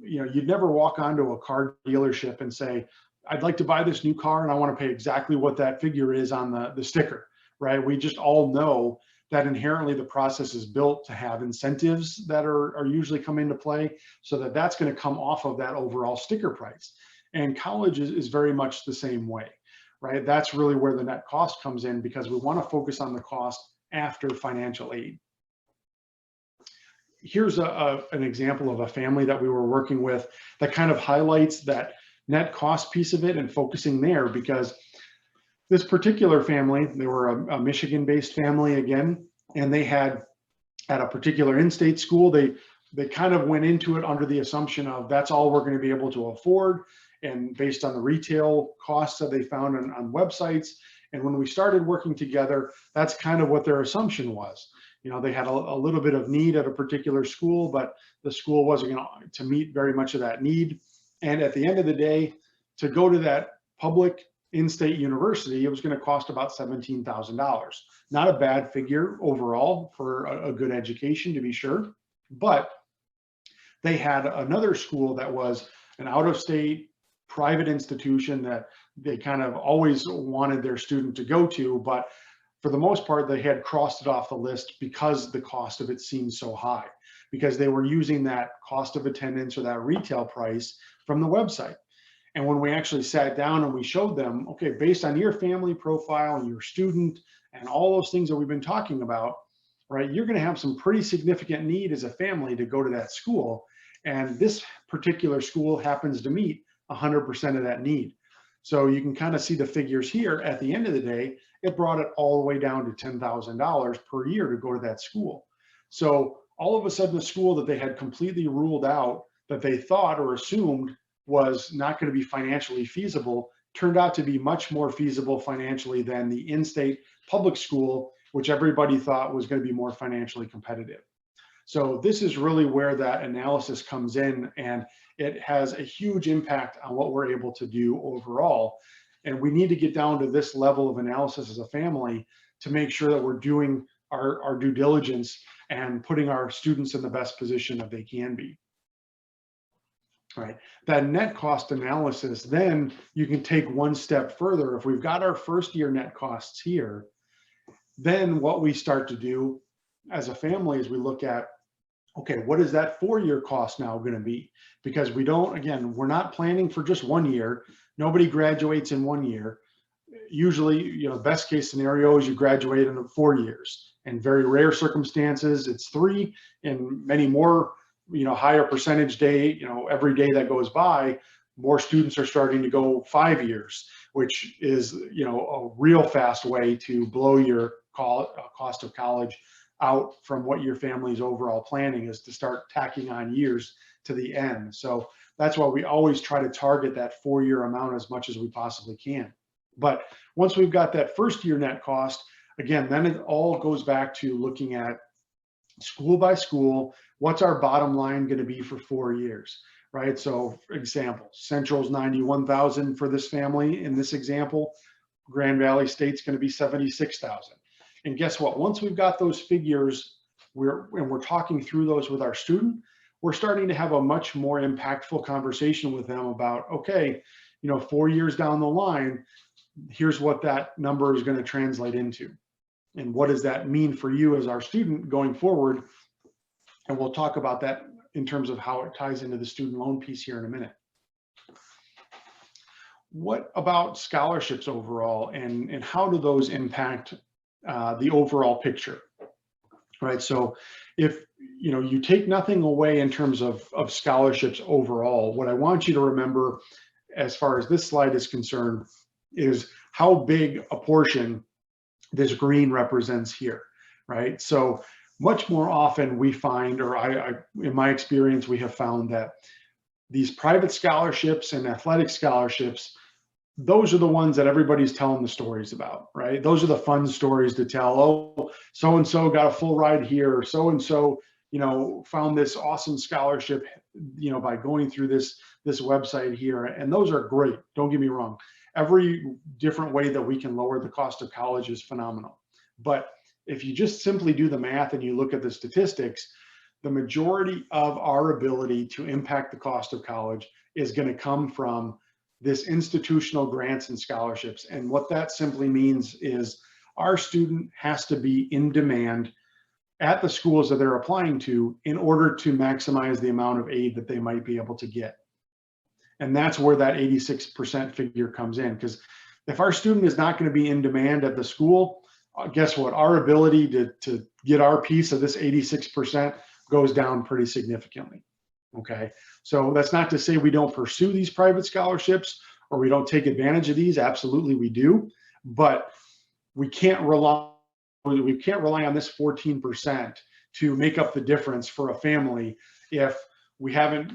you'd never walk onto a car dealership and say, I'd like to buy this new car and I want to pay exactly what that figure is on the sticker, right? We just all know that inherently the process is built to have incentives that are usually come into play, so that's going to come off of that overall sticker price. And college is very much the same way. Right? That's really where the net cost comes in, because we want to focus on the cost after financial aid. Here's an example of a family that we were working with that kind of highlights that net cost piece of it and focusing there, because this particular family, they were a Michigan-based family again, and they had at a particular in-state school, they kind of went into it under the assumption of that's all we're going to be able to afford, and based on the retail costs that they found on websites. And when we started working together, that's kind of what their assumption was. They had a little bit of need at a particular school, but the school wasn't going to meet very much of that need. And at the end of the day, to go to that public in-state university, it was going to cost about $17,000. Not a bad figure overall for a good education, to be sure. But they had another school that was an out-of-state private institution that they kind of always wanted their student to go to, but for the most part, they had crossed it off the list because the cost of it seemed so high, because they were using that cost of attendance or that retail price from the website. And when we actually sat down and we showed them, okay, based on your family profile and your student and all those things that we've been talking about, right, you're going to have some pretty significant need as a family to go to that school. And this particular school happens to meet 100% of that need. So you can kind of see the figures here. At the end of the day, it brought it all the way down to $10,000 per year to go to that school. So all of a sudden, the school that they had completely ruled out, that they thought or assumed was not going to be financially feasible, turned out to be much more feasible financially than the in-state public school, which everybody thought was going to be more financially competitive. So this is really where that analysis comes in, and it has a huge impact on what we're able to do overall. And we need to get down to this level of analysis as a family to make sure that we're doing our due diligence and putting our students in the best position that they can be. All right, that net cost analysis, then you can take one step further. If we've got our first year net costs here, then what we start to do as a family is we look at, okay, what is that 4-year cost now going to be? Because we don't, again, we're not planning for just 1 year. Nobody graduates in 1 year. Usually, best case scenario is you graduate in 4 years. In very rare circumstances, it's 3, and many more, higher percentage day, every day that goes by, more students are starting to go 5 years, which is, a real fast way to blow your cost of college out from what your family's overall planning is, to start tacking on years to the end. So that's why we always try to target that 4-year amount as much as we possibly can. But once we've got that first year net cost, again, then it all goes back to looking at school by school, what's our bottom line going to be for 4 years, right? So for example, Central's 91,000 for this family in this example, Grand Valley State's going to be 76,000. And guess what? Once we've got those figures, we're talking through those with our student, we're starting to have a much more impactful conversation with them about, okay, 4 years down the line, here's what that number is going to translate into. And what does that mean for you as our student going forward? And we'll talk about that in terms of how it ties into the student loan piece here in a minute. What about scholarships overall, and how do those impact the overall picture, right? So if you take nothing away in terms of scholarships overall, what I want you to remember as far as this slide is concerned is how big a portion this green represents here, right? So much more often we find, or in my experience, we have found that these private scholarships and athletic scholarships, those are the ones that everybody's telling the stories about, right? Those are the fun stories to tell. Oh, so and so got a full ride here, so and so, found this awesome scholarship, by going through this website here. And those are great. Don't get me wrong. Every different way that we can lower the cost of college is phenomenal. But if you just simply do the math and you look at the statistics, the majority of our ability to impact the cost of college is going to come from this institutional grants and scholarships. And what that simply means is our student has to be in demand at the schools that they're applying to in order to maximize the amount of aid that they might be able to get. And that's where that 86% figure comes in. Because if our student is not going to be in demand at the school, guess what? Our ability to get our piece of this 86% goes down pretty significantly. Okay, so that's not to say we don't pursue these private scholarships or we don't take advantage of these. Absolutely, we do, but we can't rely on this 14% to make up the difference for a family if we haven't,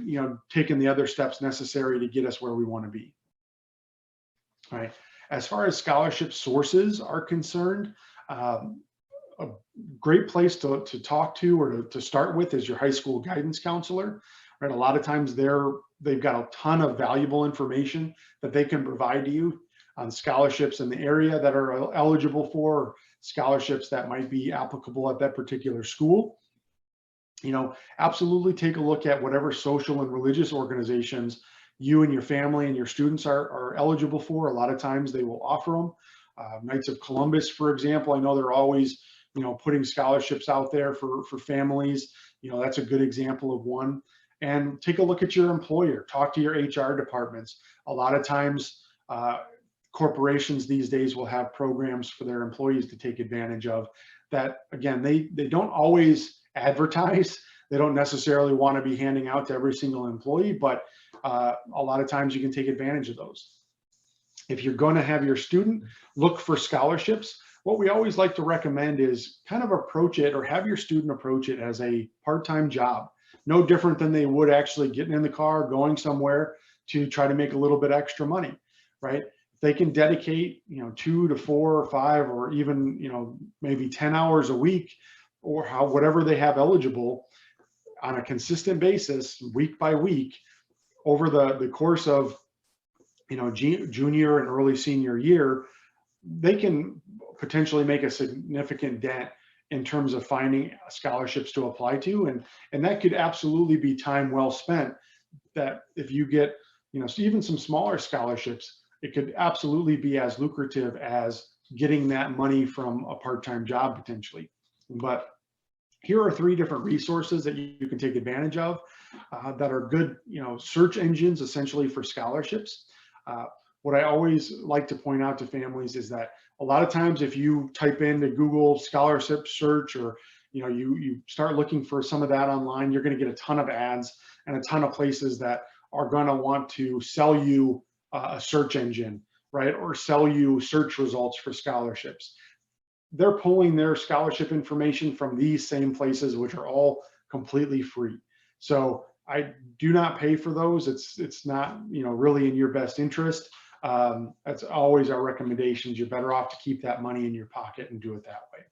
taken the other steps necessary to get us where we want to be. All right. As far as scholarship sources are concerned, a great place to talk to or to start with is your high school guidance counselor. Right, a lot of times they've got a ton of valuable information that they can provide to you on scholarships in the area that are eligible for, scholarships that might be applicable at that particular school. Absolutely take a look at whatever social and religious organizations you and your family and your students are eligible for. A lot of times they will offer them. Knights of Columbus, for example, I know they're always, putting scholarships out there for families. That's a good example of one. And take a look at your employer, talk to your HR departments. A lot of times, corporations these days will have programs for their employees to take advantage of that. Again, they don't always advertise. They don't necessarily want to be handing out to every single employee, but a lot of times you can take advantage of those. If you're going to have your student look for scholarships, what we always like to recommend is kind of approach it or have your student approach it as a part-time job. No different than they would actually getting in the car, going somewhere to try to make a little bit extra money, right? If they can dedicate, 2 to 4 or 5, or even, maybe 10 hours a week, or whatever they have eligible on a consistent basis, week by week, over the course of, junior and early senior year, they can potentially make a significant dent in terms of finding scholarships to apply to. And that could absolutely be time well spent, that if you get, even some smaller scholarships, it could absolutely be as lucrative as getting that money from a part-time job potentially. But here are 3 different resources that you can take advantage of that are good, search engines essentially for scholarships. What I always like to point out to families is that a lot of times if you type into Google scholarship search, or you start looking for some of that online, you're going to get a ton of ads and a ton of places that are going to want to sell you a search engine, right? Or sell you search results for scholarships. They're pulling their scholarship information from these same places, which are all completely free. So I do not pay for those. It's not, really in your best interest. That's always our recommendations. You're better off to keep that money in your pocket and do it that way.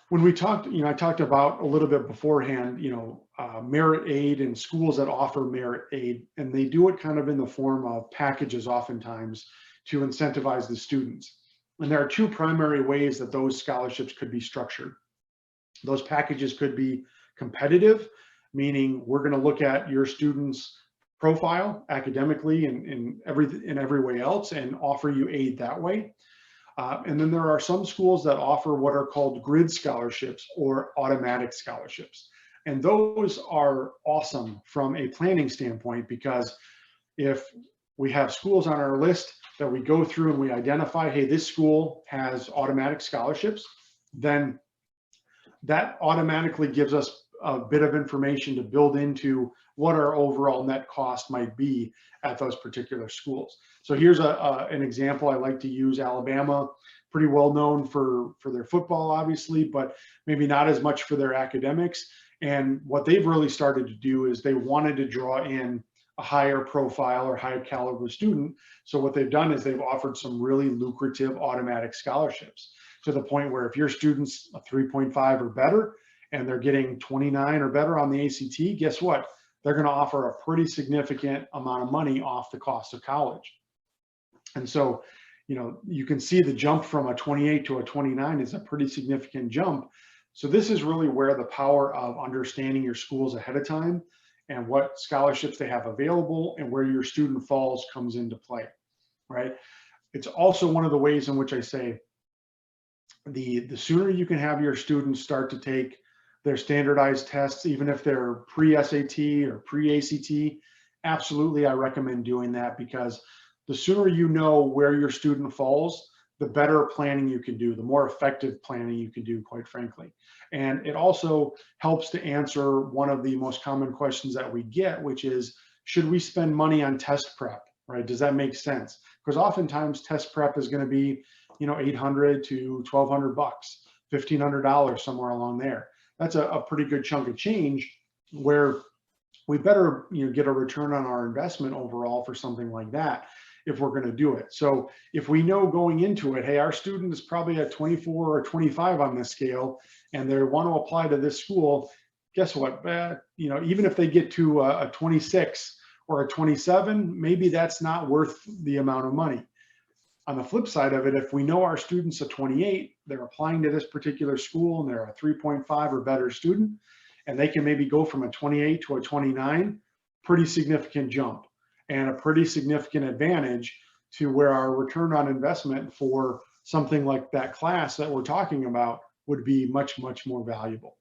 When we talked, I talked about a little bit beforehand, merit aid and schools that offer merit aid, and they do it kind of in the form of packages oftentimes to incentivize the students. And there are 2 primary ways that those scholarships could be structured. Those packages could be competitive, meaning we're going to look at your student's profile academically and in every way else and offer you aid that way. And then there are some schools that offer what are called grid scholarships or automatic scholarships. And those are awesome from a planning standpoint, because if we have schools on our list that we go through and we identify, hey, this school has automatic scholarships, then that automatically gives us a bit of information to build into what our overall net cost might be at those particular schools. So here's an example. I like to use Alabama, pretty well known for their football, obviously, but maybe not as much for their academics. And what they've really started to do is they wanted to draw in a higher profile or high caliber student. So what they've done is they've offered some really lucrative automatic scholarships, to the point where if your student's a 3.5 or better and they're getting 29 or better on the ACT, guess what? They're going to offer a pretty significant amount of money off the cost of college. And so, you can see the jump from a 28 to a 29 is a pretty significant jump. So this is really where the power of understanding your schools ahead of time and what scholarships they have available and where your student falls comes into play, right? It's also one of the ways in which I say the sooner you can have your students start to take their standardized tests, even if they're pre-SAT or pre-ACT, absolutely I recommend doing that, because the sooner you know where your student falls, the better planning you can do, the more effective planning you can do, quite frankly. And it also helps to answer one of the most common questions that we get, which is, should we spend money on test prep, right? Does that make sense? Because oftentimes test prep is going to be, $800 to $1,200, $1,500, somewhere along there. That's a pretty good chunk of change, where we better get a return on our investment overall for something like that if we're going to do it. So if we know going into it, hey, our student is probably at 24 or 25 on this scale, and they want to apply to this school, guess what? Even if they get to a 26 or a 27, maybe that's not worth the amount of money. On the flip side of it, if we know our student's a 28, they're applying to this particular school and they're a 3.5 or better student, and they can maybe go from a 28 to a 29, pretty significant jump and a pretty significant advantage to where our return on investment for something like that class that we're talking about would be much, much more valuable.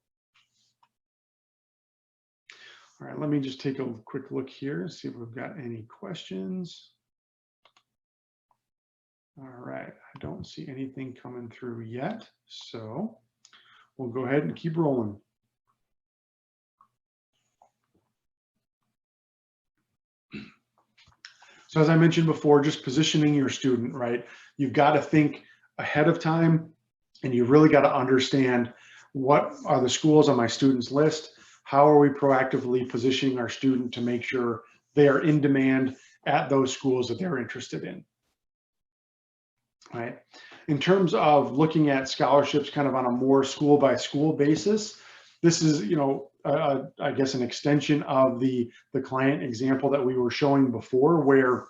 All right, let me just take a quick look here, see if we've got any questions. All right, I don't see anything coming through yet, so we'll go ahead and keep rolling. So as I mentioned before, just positioning your student, right? You've got to think ahead of time, and you've really got to understand, what are the schools on my students list? How are we proactively positioning our student to make sure they are in demand at those schools that they're interested in? Right. In terms of looking at scholarships kind of on a more school by school basis, this is, I guess an extension of the client example that we were showing before, where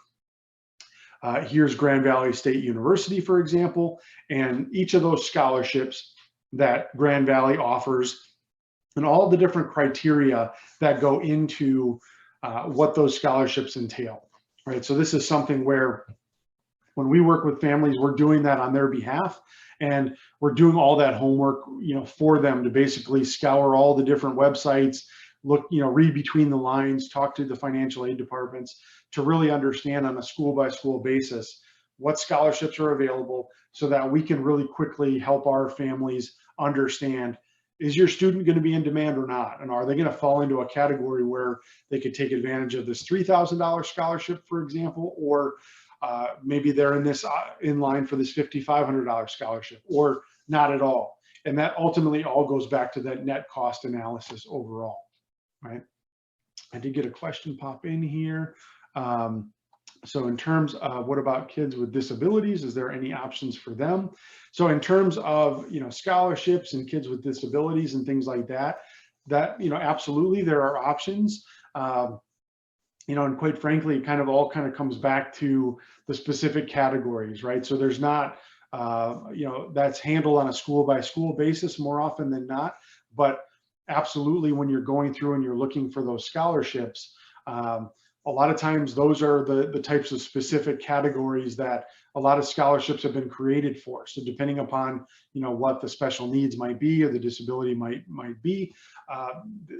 here's Grand Valley State University, for example, and each of those scholarships that Grand Valley offers and all the different criteria that go into what those scholarships entail, right? So this is something where when we work with families, we're doing that on their behalf, and we're doing all that homework, for them to basically scour all the different websites, look, read between the lines, talk to the financial aid departments to really understand on a school by school basis what scholarships are available, so that we can really quickly help our families understand, is your student going to be in demand or not? And are they going to fall into a category where they could take advantage of this $3,000 scholarship, for example, or maybe they're in line for this $5,500 scholarship, or not at all. And that ultimately all goes back to that net cost analysis overall, right? I did get a question pop in here. So in terms of what about kids with disabilities, is there any options for them? So in terms of, scholarships and kids with disabilities and things like that, absolutely there are options. And quite frankly, it kind of all comes back to the specific categories, right? So there's not, that's handled on a school by school basis more often than not, but absolutely when you're going through and you're looking for those scholarships, a lot of times those are the types of specific categories that a lot of scholarships have been created for. So depending upon, what the special needs might be or the disability might be,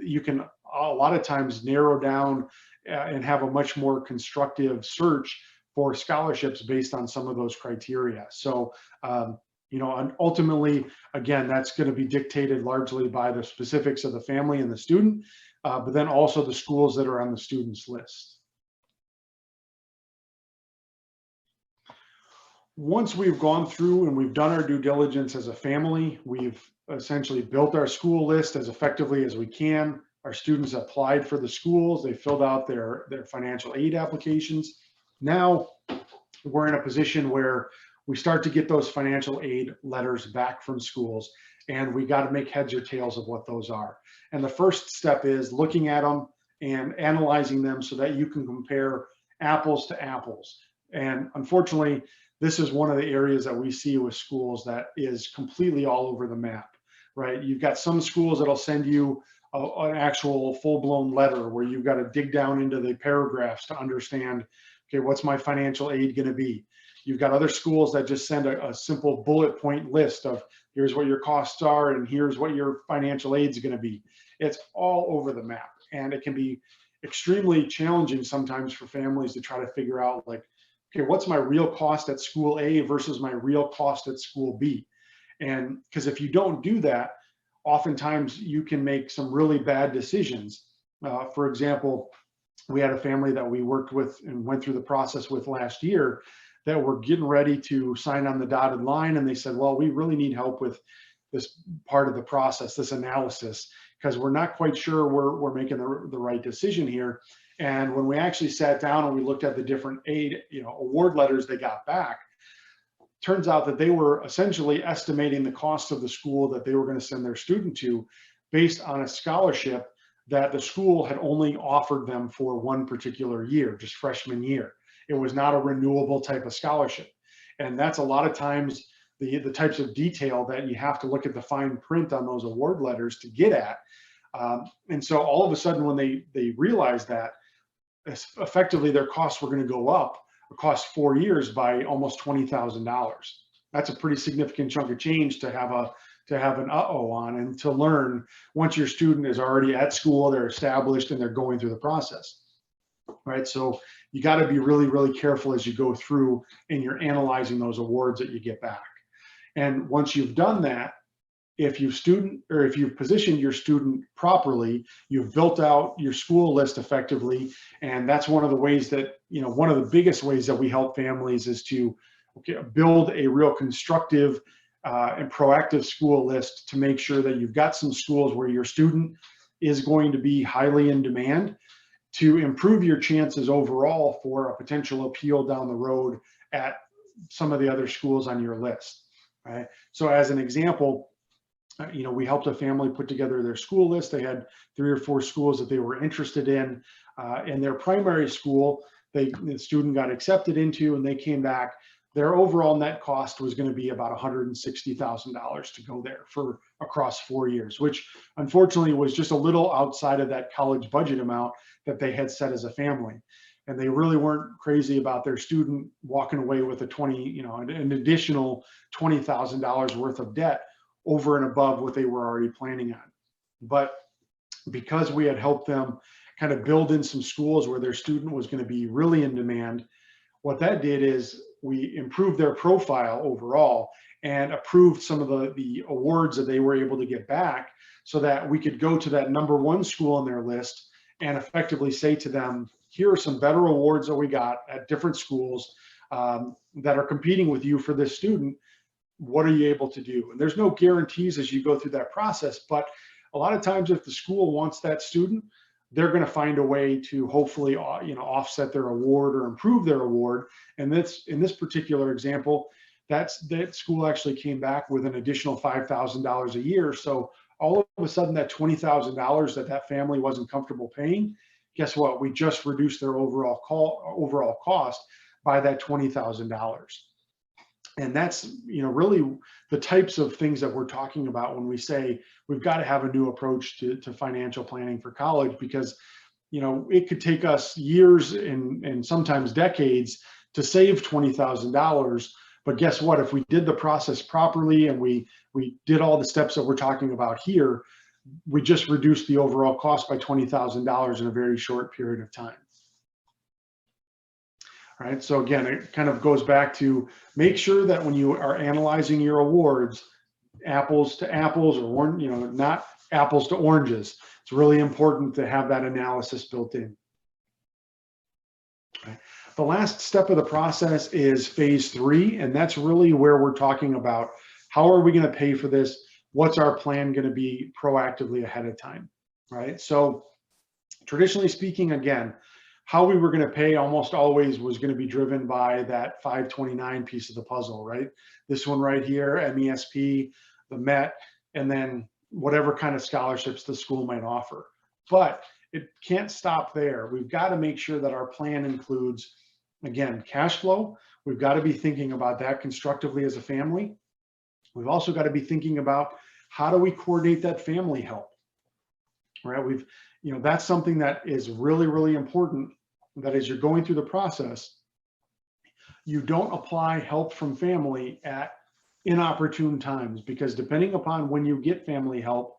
you can a lot of times narrow down and have a much more constructive search for scholarships based on some of those criteria. So, and ultimately, again, that's going to be dictated largely by the specifics of the family and the student, but then also the schools that are on the student's list. Once we've gone through and we've done our due diligence as a family, we've essentially built our school list as effectively as we can. Our students applied for the schools. They filled out their financial aid applications. Now we're in a position where we start to get those financial aid letters back from schools, and we got to make heads or tails of what those are. And the first step is looking at them and analyzing them so that you can compare apples to apples. And unfortunately, this is one of the areas that we see with schools that is completely all over the map, right? You've got some schools that'll send you an actual full-blown letter where you've got to dig down into the paragraphs to understand, okay, what's my financial aid going to be? You've got other schools that just send a simple bullet point list of here's what your costs are and here's what your financial aid is going to be. It's all over the map, and it can be extremely challenging sometimes for families to try to figure out, like, okay, what's my real cost at school A versus my real cost at school B? And because if you don't do that, oftentimes you can make some really bad decisions. For example, we had a family that we worked with and went through the process with last year that were getting ready to sign on the dotted line. And they said, well, we really need help with this part of the process, this analysis, because we're not quite sure we're making the right decision here. And when we actually sat down and we looked at the different aid, award letters they got back, turns out that they were essentially estimating the cost of the school that they were going to send their student to based on a scholarship that the school had only offered them for one particular year, just freshman year. It was not a renewable type of scholarship. And that's a lot of times the types of detail that you have to look at the fine print on those award letters to get at. And so all of a sudden, when they realized that, effectively their costs were going to go up across 4 years by almost $20,000. That's a pretty significant chunk of change to have an uh-oh on, and to learn once your student is already at school, they're established, and they're going through the process, right? So you got to be really, really careful as you go through and you're analyzing those awards that you get back. And once you've done that, if you've positioned your student properly, you've built out your school list effectively. And that's one of the ways that, one of the biggest ways that we help families is to build a real constructive and proactive school list to make sure that you've got some schools where your student is going to be highly in demand, to improve your chances overall for a potential appeal down the road at some of the other schools on your list, right? So as an example, we helped a family put together their school list. They had 3 or 4 schools that they were interested in. In their primary school, the student got accepted into, and they came back. Their overall net cost was going to be about $160,000 to go there for across 4 years, which unfortunately was just a little outside of that college budget amount that they had set as a family. And they really weren't crazy about their student walking away with an additional $20,000 worth of debt over and above what they were already planning on. But because we had helped them kind of build in some schools where their student was going to be really in demand, what that did is we improved their profile overall and approved some of the awards that they were able to get back, so that we could go to that #1 school on their list and effectively say to them, here are some better awards that we got at different schools that are competing with you for this student. What are you able to do? And there's no guarantees as you go through that process, but a lot of times if the school wants that student, they're going to find a way to hopefully offset their award or improve their award. And that's, in this particular example, that school actually came back with an additional $5,000 a year. So all of a sudden, that $20,000 that family wasn't comfortable paying, guess what? We just reduced their overall cost by that $20,000. And that's, really the types of things that we're talking about when we say we've got to have a new approach to financial planning for college, because, it could take us years and sometimes decades to save $20,000. But guess what? If we did the process properly and we did all the steps that we're talking about here, we just reduced the overall cost by $20,000 in a very short period of time. Right. So again, it kind of goes back to make sure that when you are analyzing your awards, apples to apples, or not apples to oranges. It's really important to have that analysis built in. Okay. The last step of the process is phase 3, and that's really where we're talking about how are we going to pay for this? what's our plan going to be proactively ahead of time, right? So traditionally speaking, again, how we were going to pay almost always was going to be driven by that 529 piece of the puzzle, right? This one right here, MESP, the MET, and then whatever kind of scholarships the school might offer. But it can't stop there. We've got to make sure that our plan includes, again, cash flow. We've got to be thinking about that constructively as a family. We've also got to be thinking about how do we coordinate that family help, right? That's something that is really, really important, that as you're going through the process, you don't apply help from family at inopportune times, because depending upon when you get family help,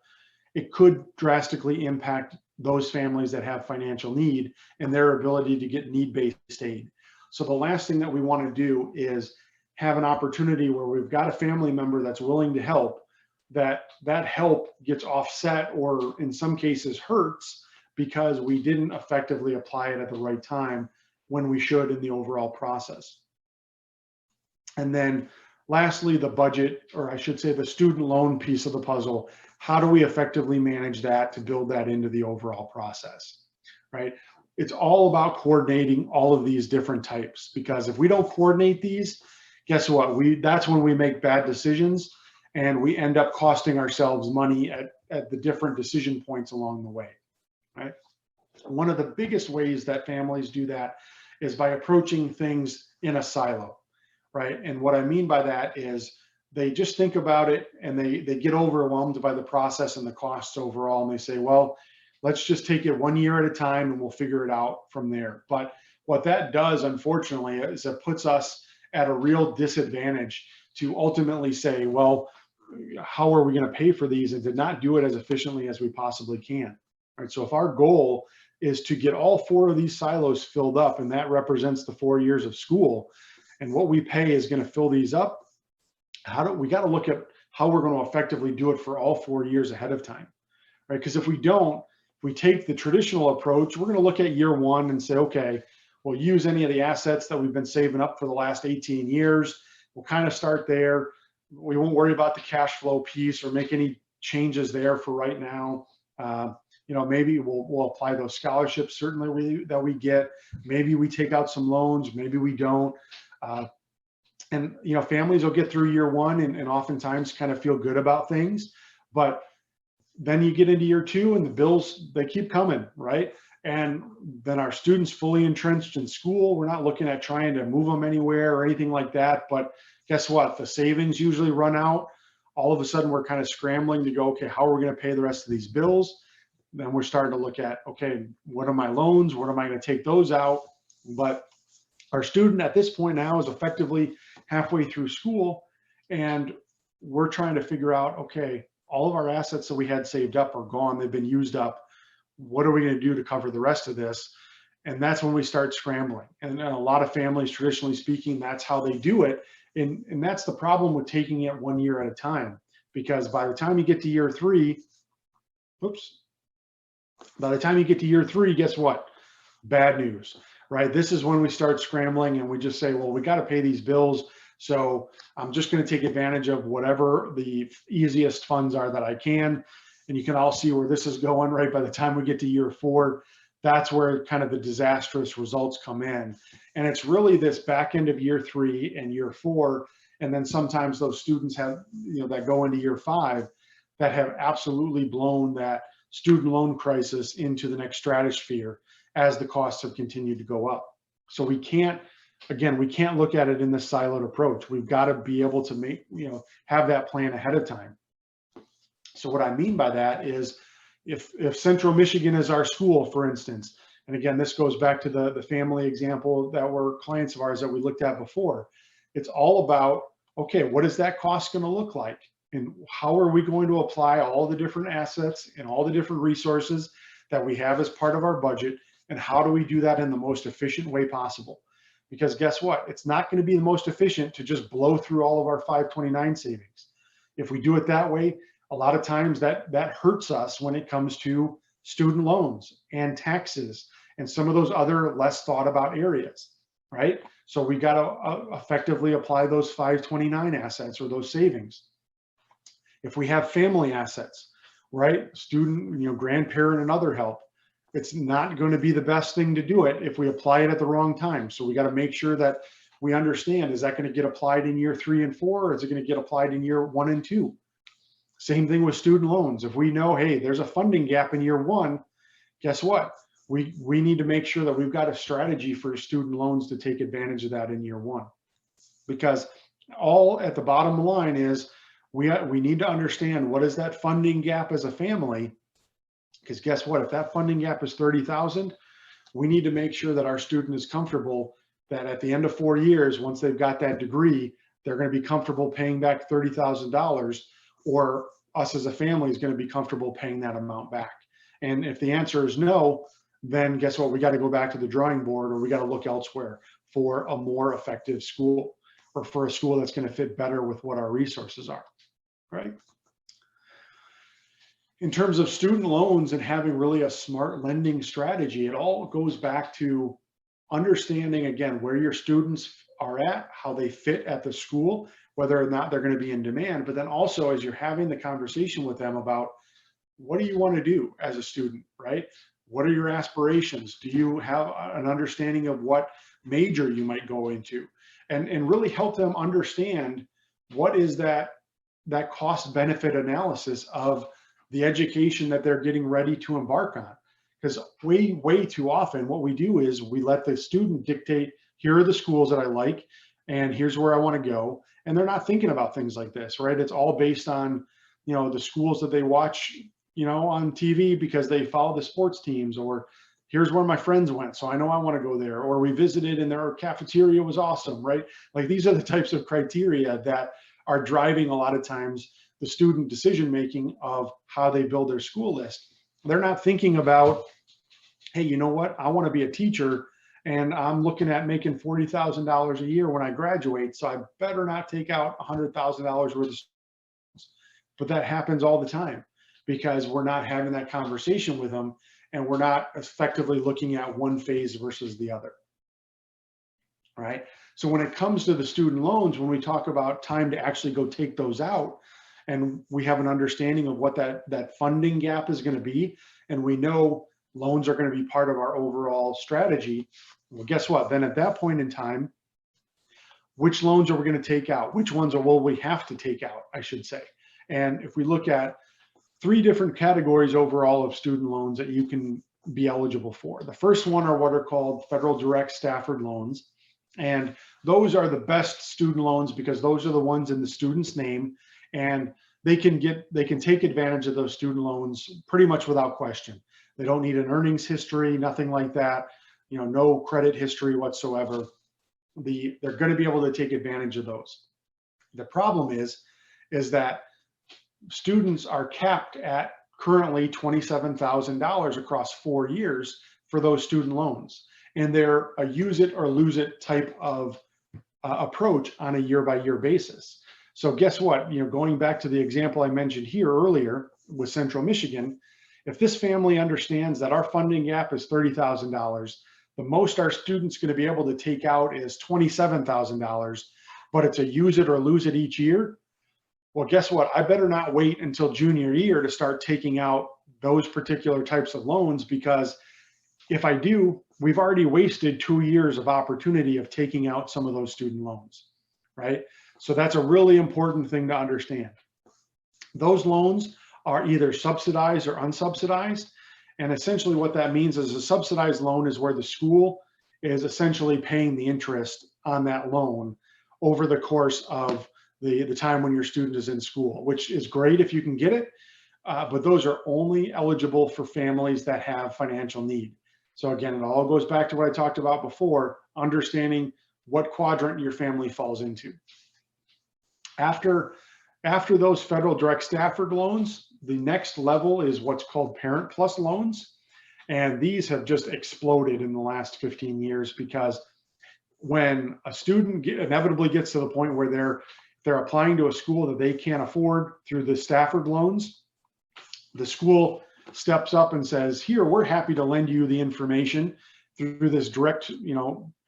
it could drastically impact those families that have financial need and their ability to get need-based aid. So the last thing that we want to do is have an opportunity where we've got a family member that's willing to help, that help gets offset or in some cases hurts because we didn't effectively apply it at the right time when we should in the overall process. And then lastly, the budget, or I should say the student loan piece of the puzzle. How do we effectively manage that to build that into the overall process, right? It's all about coordinating all of these different types, because if we don't coordinate these, guess what? That's when we make bad decisions and we end up costing ourselves money at the different decision points along the way, right? One of the biggest ways that families do that is by approaching things in a silo, right? And what I mean by that is they just think about it and they get overwhelmed by the process and the costs overall, and they say, well, let's just take it 1 year at a time and we'll figure it out from there. But what that does, unfortunately, is it puts us at a real disadvantage to ultimately say, well, how are we going to pay for these, and to not do it as efficiently as we possibly can, right? So if our goal is to get all 4 of these silos filled up, and that represents the 4 years of school, and what we pay is going to fill these up, we got to look at how we're going to effectively do it for all 4 years ahead of time, right? Because if we take the traditional approach, we're going to look at year 1 and say, okay, we'll use any of the assets that we've been saving up for the last 18 years. We'll kind of start there. We won't worry about the cash flow piece or make any changes there for right now. Maybe we'll apply those scholarships certainly that we get. Maybe we take out some loans, maybe we don't. And families will get through year 1 and oftentimes kind of feel good about things, but then you get into year 2 and the bills, they keep coming, right? And then our students fully entrenched in school, we're not looking at trying to move them anywhere or anything like that. But guess what? The savings usually run out. All of a sudden, we're kind of scrambling to go, okay, how are we going to pay the rest of these bills? Then we're starting to look at, okay, what are my loans? What am I going to take those out? But our student at this point now is effectively halfway through school, and we're trying to figure out, okay, all of our assets that we had saved up are gone. They've been used up. What are we going to do to cover the rest of this? And that's when we start scrambling. And a lot of families, traditionally speaking, that's how they do it. And that's the problem with taking it 1 year at a time, because by the time you get to year 3, guess what? Bad news, right? This is when we start scrambling and we just say, well, we got to pay these bills. So I'm just going to take advantage of whatever the easiest funds are that I can. And you can all see where this is going, right? By the time we get to year 4, that's where kind of the disastrous results come in. And it's really this back end of year 3 and year 4. And then sometimes those students have, that go into year 5 that have absolutely blown that student loan crisis into the next stratosphere as the costs have continued to go up. So we can't look at it in this siloed approach. We've got to be able to have that plan ahead of time. So what I mean by that is if Central Michigan is our school, for instance, and again, this goes back to the family example that were clients of ours that we looked at before. It's all about, okay, what is that cost going to look like? And how are we going to apply all the different assets and all the different resources that we have as part of our budget? And how do we do that in the most efficient way possible? Because guess what? It's not going to be the most efficient to just blow through all of our 529 savings. If we do it that way, a lot of times that hurts us when it comes to student loans and taxes and some of those other less thought about areas, right? So we got to effectively apply those 529 assets or those savings. If we have family assets, right? Student, grandparent and other help, it's not going to be the best thing to do it if we apply it at the wrong time. So we got to make sure that we understand, is that going to get applied in year 3 and 4, or is it going to get applied in year 1 and 2? Same thing with student loans. If we know, hey, there's a funding gap in year 1, guess what? We need to make sure that we've got a strategy for student loans to take advantage of that in year 1. Because all at the bottom line is we need to understand, what is that funding gap as a family? Because guess what? If that funding gap is $30,000, we need to make sure that our student is comfortable that at the end of 4 years, once they've got that degree, they're going to be comfortable paying back $30,000, or us as a family is going to be comfortable paying that amount back. And if the answer is no, then guess what? We got to go back to the drawing board, or we got to look elsewhere for a more effective school, or for a school that's going to fit better with what our resources are, right? In terms of student loans and having really a smart lending strategy, it all goes back to understanding, again, where your students are at, how they fit at the school, whether or not they're going to be in demand. But then also, as you're having the conversation with them about, what do you want to do as a student, right? What are your aspirations? Do you have an understanding of what major you might go into? And really help them understand, what is that cost benefit analysis of the education that they're getting ready to embark on. Because way too often what we do is we let the student dictate, here are the schools that I like, and here's where I want to go. And they're not thinking about things like this, right? It's all based on, the schools that they watch, on TV because they follow the sports teams, or here's where my friends went, so I know I want to go there, or we visited and their cafeteria was awesome, right? Like, these are the types of criteria that are driving a lot of times the student decision making of how they build their school list. They're not thinking about, hey, you know what? I want to be a teacher and I'm looking at making $40,000 a year when I graduate, so I better not take out $100,000 worth of students. But that happens all the time because we're not having that conversation with them, and we're not effectively looking at one phase versus the other, right? So when it comes to the student loans, when we talk about time to actually go take those out, and we have an understanding of what that funding gap is going to be, and we know loans are going to be part of our overall strategy, well, guess what? Then at that point in time, which loans are we going to take out? Which ones will we have to take out, I should say? And if we look at 3 different categories overall of student loans that you can be eligible for. The first one are what are called federal direct Stafford loans. And those are the best student loans because those are the ones in the student's name, and they can take advantage of those student loans pretty much without question. They don't need an earnings history, nothing like that, no credit history whatsoever. They're going to be able to take advantage of those. The problem is that students are capped at currently $27,000 across 4 years for those student loans. And they're a use it or lose it type of approach on a year-by-year basis. So guess what? Going back to the example I mentioned here earlier with Central Michigan, if this family understands that our funding gap is $30,000, the most our student's going to be able to take out is $27,000, but it's a use it or lose it each year. Well, guess what? I better not wait until junior year to start taking out those particular types of loans, because if I do, we've already wasted 2 years of opportunity of taking out some of those student loans, right? So that's a really important thing to understand. Those loans are either subsidized or unsubsidized. And essentially what that means is a subsidized loan is where the school is essentially paying the interest on that loan over the course of the time when your student is in school, which is great if you can get it, but those are only eligible for families that have financial need. So again, it all goes back to what I talked about before, understanding what quadrant your family falls into. After those federal direct Stafford loans, the next level is what's called Parent Plus loans. And these have just exploded in the last 15 years because when a student inevitably gets to the point where they're applying to a school that they can't afford through the Stafford loans, the school steps up and says, here, we're happy to lend you the information through this direct,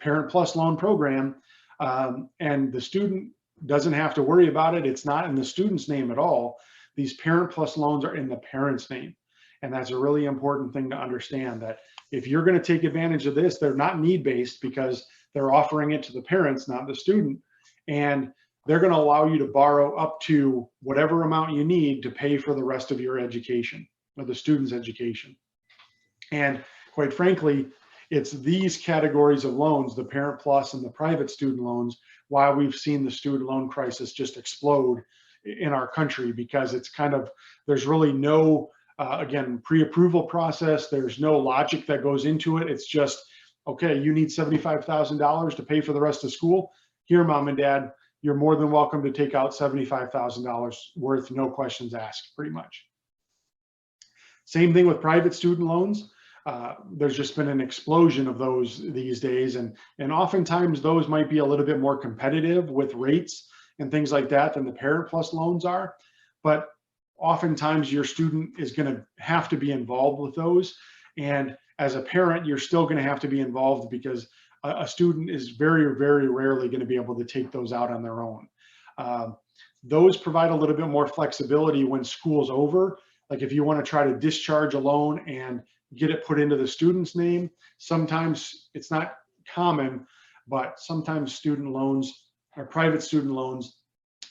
Parent Plus loan program. And the student doesn't have to worry about it. It's not in the student's name at all. these Parent Plus loans are in the parent's name. And that's a really important thing to understand, that if you're going to take advantage of this, they're not need-based because they're offering it to the parents, not the student. And they're going to allow you to borrow up to whatever amount you need to pay for the rest of your education or the student's education. And quite frankly, it's these categories of loans, the Parent Plus and the private student loans, why we've seen the student loan crisis just explode in our country, because it's kind of, there's really no, again, pre-approval process. There's no logic that goes into it. It's just, okay, you need $75,000 to pay for the rest of school. Here, mom and dad, you're more than welcome to take out $75,000 worth, no questions asked, pretty much. Same thing with private student loans. There's just been an explosion of those these days. And oftentimes those might be a little bit more competitive with rates and things like that than the Parent Plus loans are. But oftentimes your student is going to have to be involved with those. And as a parent, you're still going to have to be involved, because a student is very, very rarely going to be able to take those out on their own. Those provide a little bit more flexibility when school's over. Like if you want to try to discharge a loan and get it put into the student's name, sometimes it's not common, but sometimes student loans or private student loans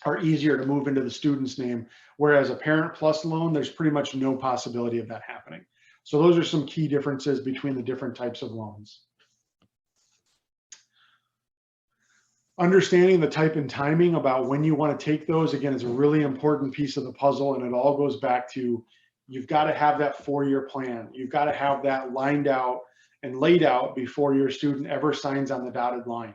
are easier to move into the student's name. Whereas a Parent Plus loan, there's pretty much no possibility of that happening. So those are some key differences between the different types of loans. Understanding the type and timing about when you want to take those, again, is a really important piece of the puzzle. And it all goes back to, you've got to have that 4-year plan. You've got to have that lined out and laid out before your student ever signs on the dotted line.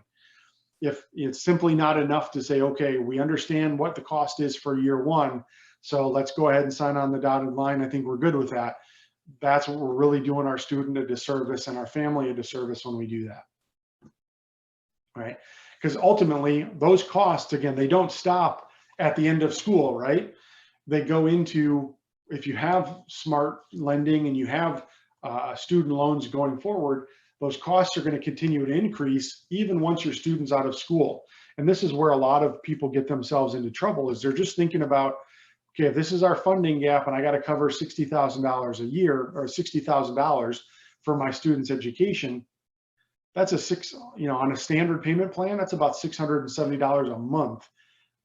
If it's simply not enough to say, okay, we understand what the cost is for year 1, so let's go ahead and sign on the dotted line, I think we're good with that. That's what we're really doing our student a disservice and our family a disservice when we do that, right? Because ultimately those costs, again, they don't stop at the end of school, right? They go into, if you have smart lending and you have student loans going forward, those costs are going to continue to increase even once your student's out of school. And this is where a lot of people get themselves into trouble, is they're just thinking about, okay, if this is our funding gap and I got to cover $60,000 a year or $60,000 for my student's education, that's on a standard payment plan, that's about $670 a month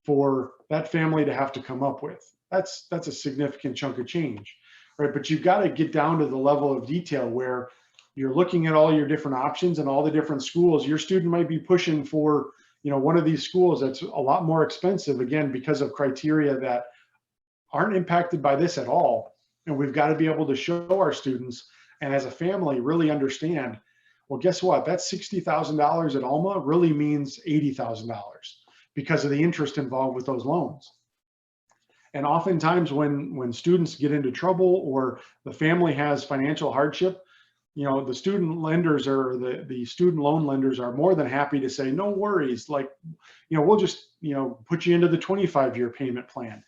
for that family to have to come up with. That's a significant chunk of change, right? But you've got to get down to the level of detail where you're looking at all your different options and all the different schools. Your student might be pushing for, one of these schools that's a lot more expensive, again, because of criteria that aren't impacted by this at all. And we've got to be able to show our students, and as a family, really understand, well, guess what? That $60,000 at Alma really means $80,000 because of the interest involved with those loans. And oftentimes when students get into trouble or the family has financial hardship, the student lenders or the student loan lenders are more than happy to say, no worries, like, we'll just, put you into the 25-year payment plan.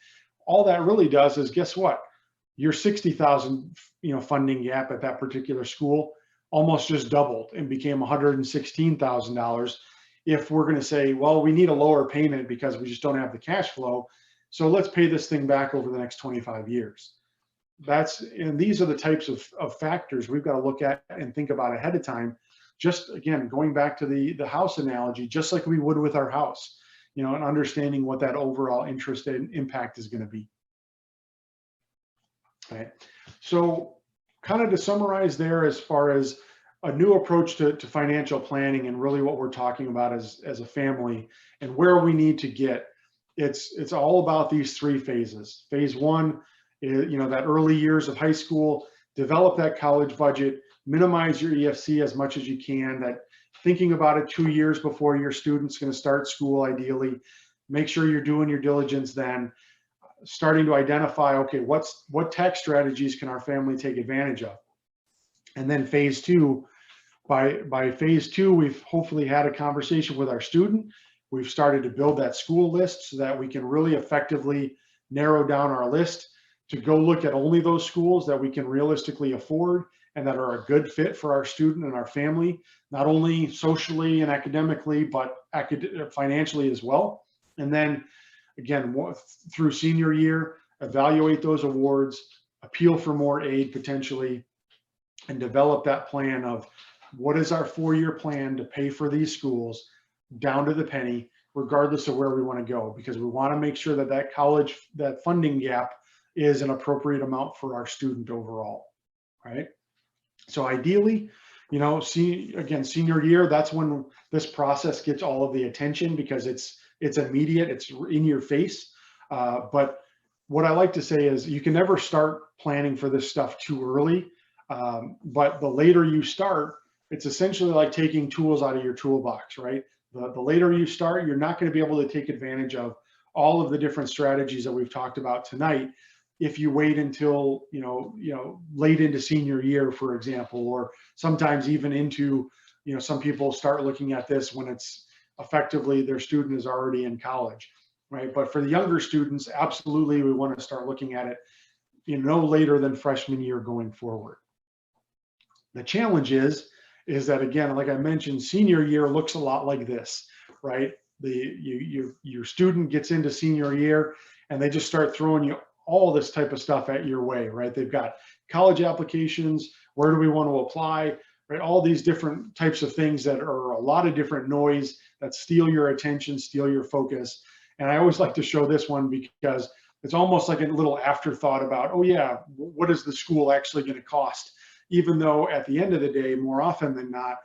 All that really does is, guess what? Your $60,000, funding gap at that particular school almost just doubled and became $116,000. If we're going to say, well, we need a lower payment because we just don't have the cash flow, so let's pay this thing back over the next 25 years. And these are the types of factors we've got to look at and think about ahead of time. Just again, going back to the house analogy, just like we would with our house, and understanding what that overall interest and impact is going to be. Okay. So kind of to summarize there, as far as a new approach to financial planning and really what we're talking about as a family and where we need to get, it's all about these 3 phases. Phase 1 is, that early years of high school, develop that college budget, minimize your EFC as much as you can, that thinking about it 2 years before your student's going to start school, ideally, make sure you're doing your diligence then, starting to identify, okay, what tax strategies can our family take advantage of? And then phase 2, by phase 2, we've hopefully had a conversation with our student. We've started to build that school list so that we can really effectively narrow down our list to go look at only those schools that we can realistically afford and that are a good fit for our student and our family, not only socially and academically, but financially as well. And then again, through senior year, evaluate those awards, appeal for more aid potentially, and develop that plan of what is our 4-year plan to pay for these schools down to the penny, regardless of where we want to go, because we want to make sure that that funding gap is an appropriate amount for our student overall, right? So ideally, senior year, that's when this process gets all of the attention, because it's immediate, it's in your face. But what I like to say is you can never start planning for this stuff too early. But the later you start, it's essentially like taking tools out of your toolbox, right? The later you start, you're not going to be able to take advantage of all of the different strategies that we've talked about tonight if you wait until late into senior year, for example, or sometimes even into, some people start looking at this when it's effectively their student is already in college, right? But for the younger students, absolutely, we want to start looking at it no later than freshman year going forward. The challenge is that, again, like I mentioned, senior year looks a lot like this, right? Your student gets into senior year and they just start throwing you all this type of stuff at your way, right? They've got college applications, where do we want to apply, right? All these different types of things that are a lot of different noise that steal your attention, steal your focus. And I always like to show this one because it's almost like a little afterthought about, oh yeah, what is the school actually going to cost? Even though at the end of the day, more often than not,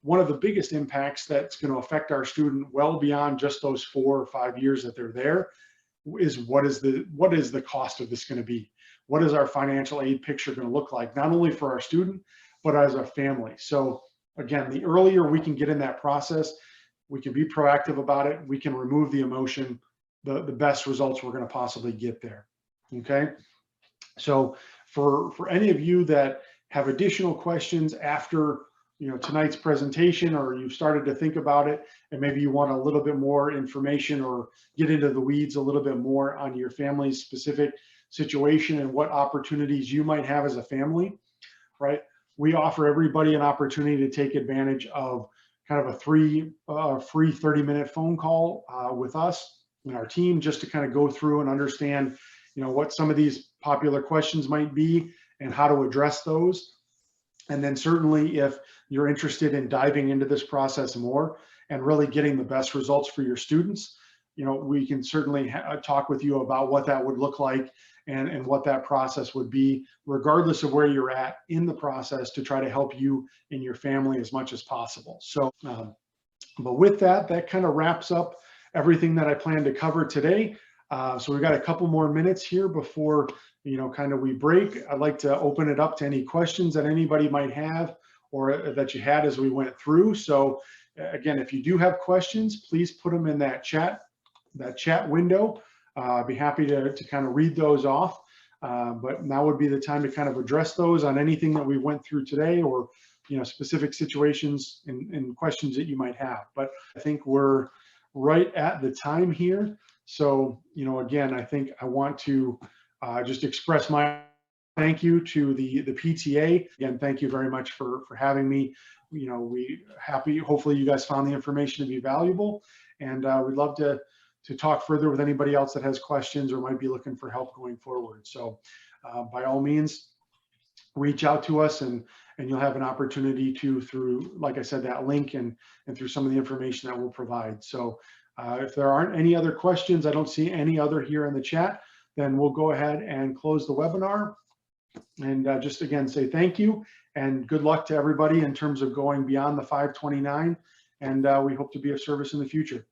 one of the biggest impacts that's going to affect our student well beyond just those 4 or 5 years that they're there is what is the cost of this going to be? What is our financial aid picture going to look like, not only for our student, but as a family? So again, the earlier we can get in that process, we can be proactive about it, we can remove the emotion, the best results we're going to possibly get there. Okay. So for any of you that have additional questions after tonight's presentation, or you've started to think about it and maybe you want a little bit more information or get into the weeds a little bit more on your family's specific situation and what opportunities you might have as a family, right? We offer everybody an opportunity to take advantage of kind of a free 30-minute phone call with us and our team, just to kind of go through and understand what some of these popular questions might be and how to address those. And then certainly if you're interested in diving into this process more and really getting the best results for your students, we can certainly talk with you about what that would look like and what that process would be, regardless of where you're at in the process, to try to help you and your family as much as possible. So, but with that kind of wraps up everything that I plan to cover today. So we've got a couple more minutes here before kind of we break. I'd like to open it up to any questions that anybody might have or that you had as we went through. So again, if you do have questions, please put them in that chat window. I'd be happy to kind of read those off. But now would be the time to kind of address those on anything that we went through today, or specific situations and questions that you might have. But I think we're right at the time here. So, again, I think I want to just express my thank you to the PTA. Again, thank you very much for having me. Hopefully you guys found the information to be valuable, and we'd love to talk further with anybody else that has questions or might be looking for help going forward. So by all means, reach out to us, and you'll have an opportunity to, through, like I said, that link and through some of the information that we'll provide. So if there aren't any other questions, I don't see any other here in the chat, then we'll go ahead and close the webinar. And just again, say thank you and good luck to everybody in terms of going beyond the 529. And we hope to be of service in the future.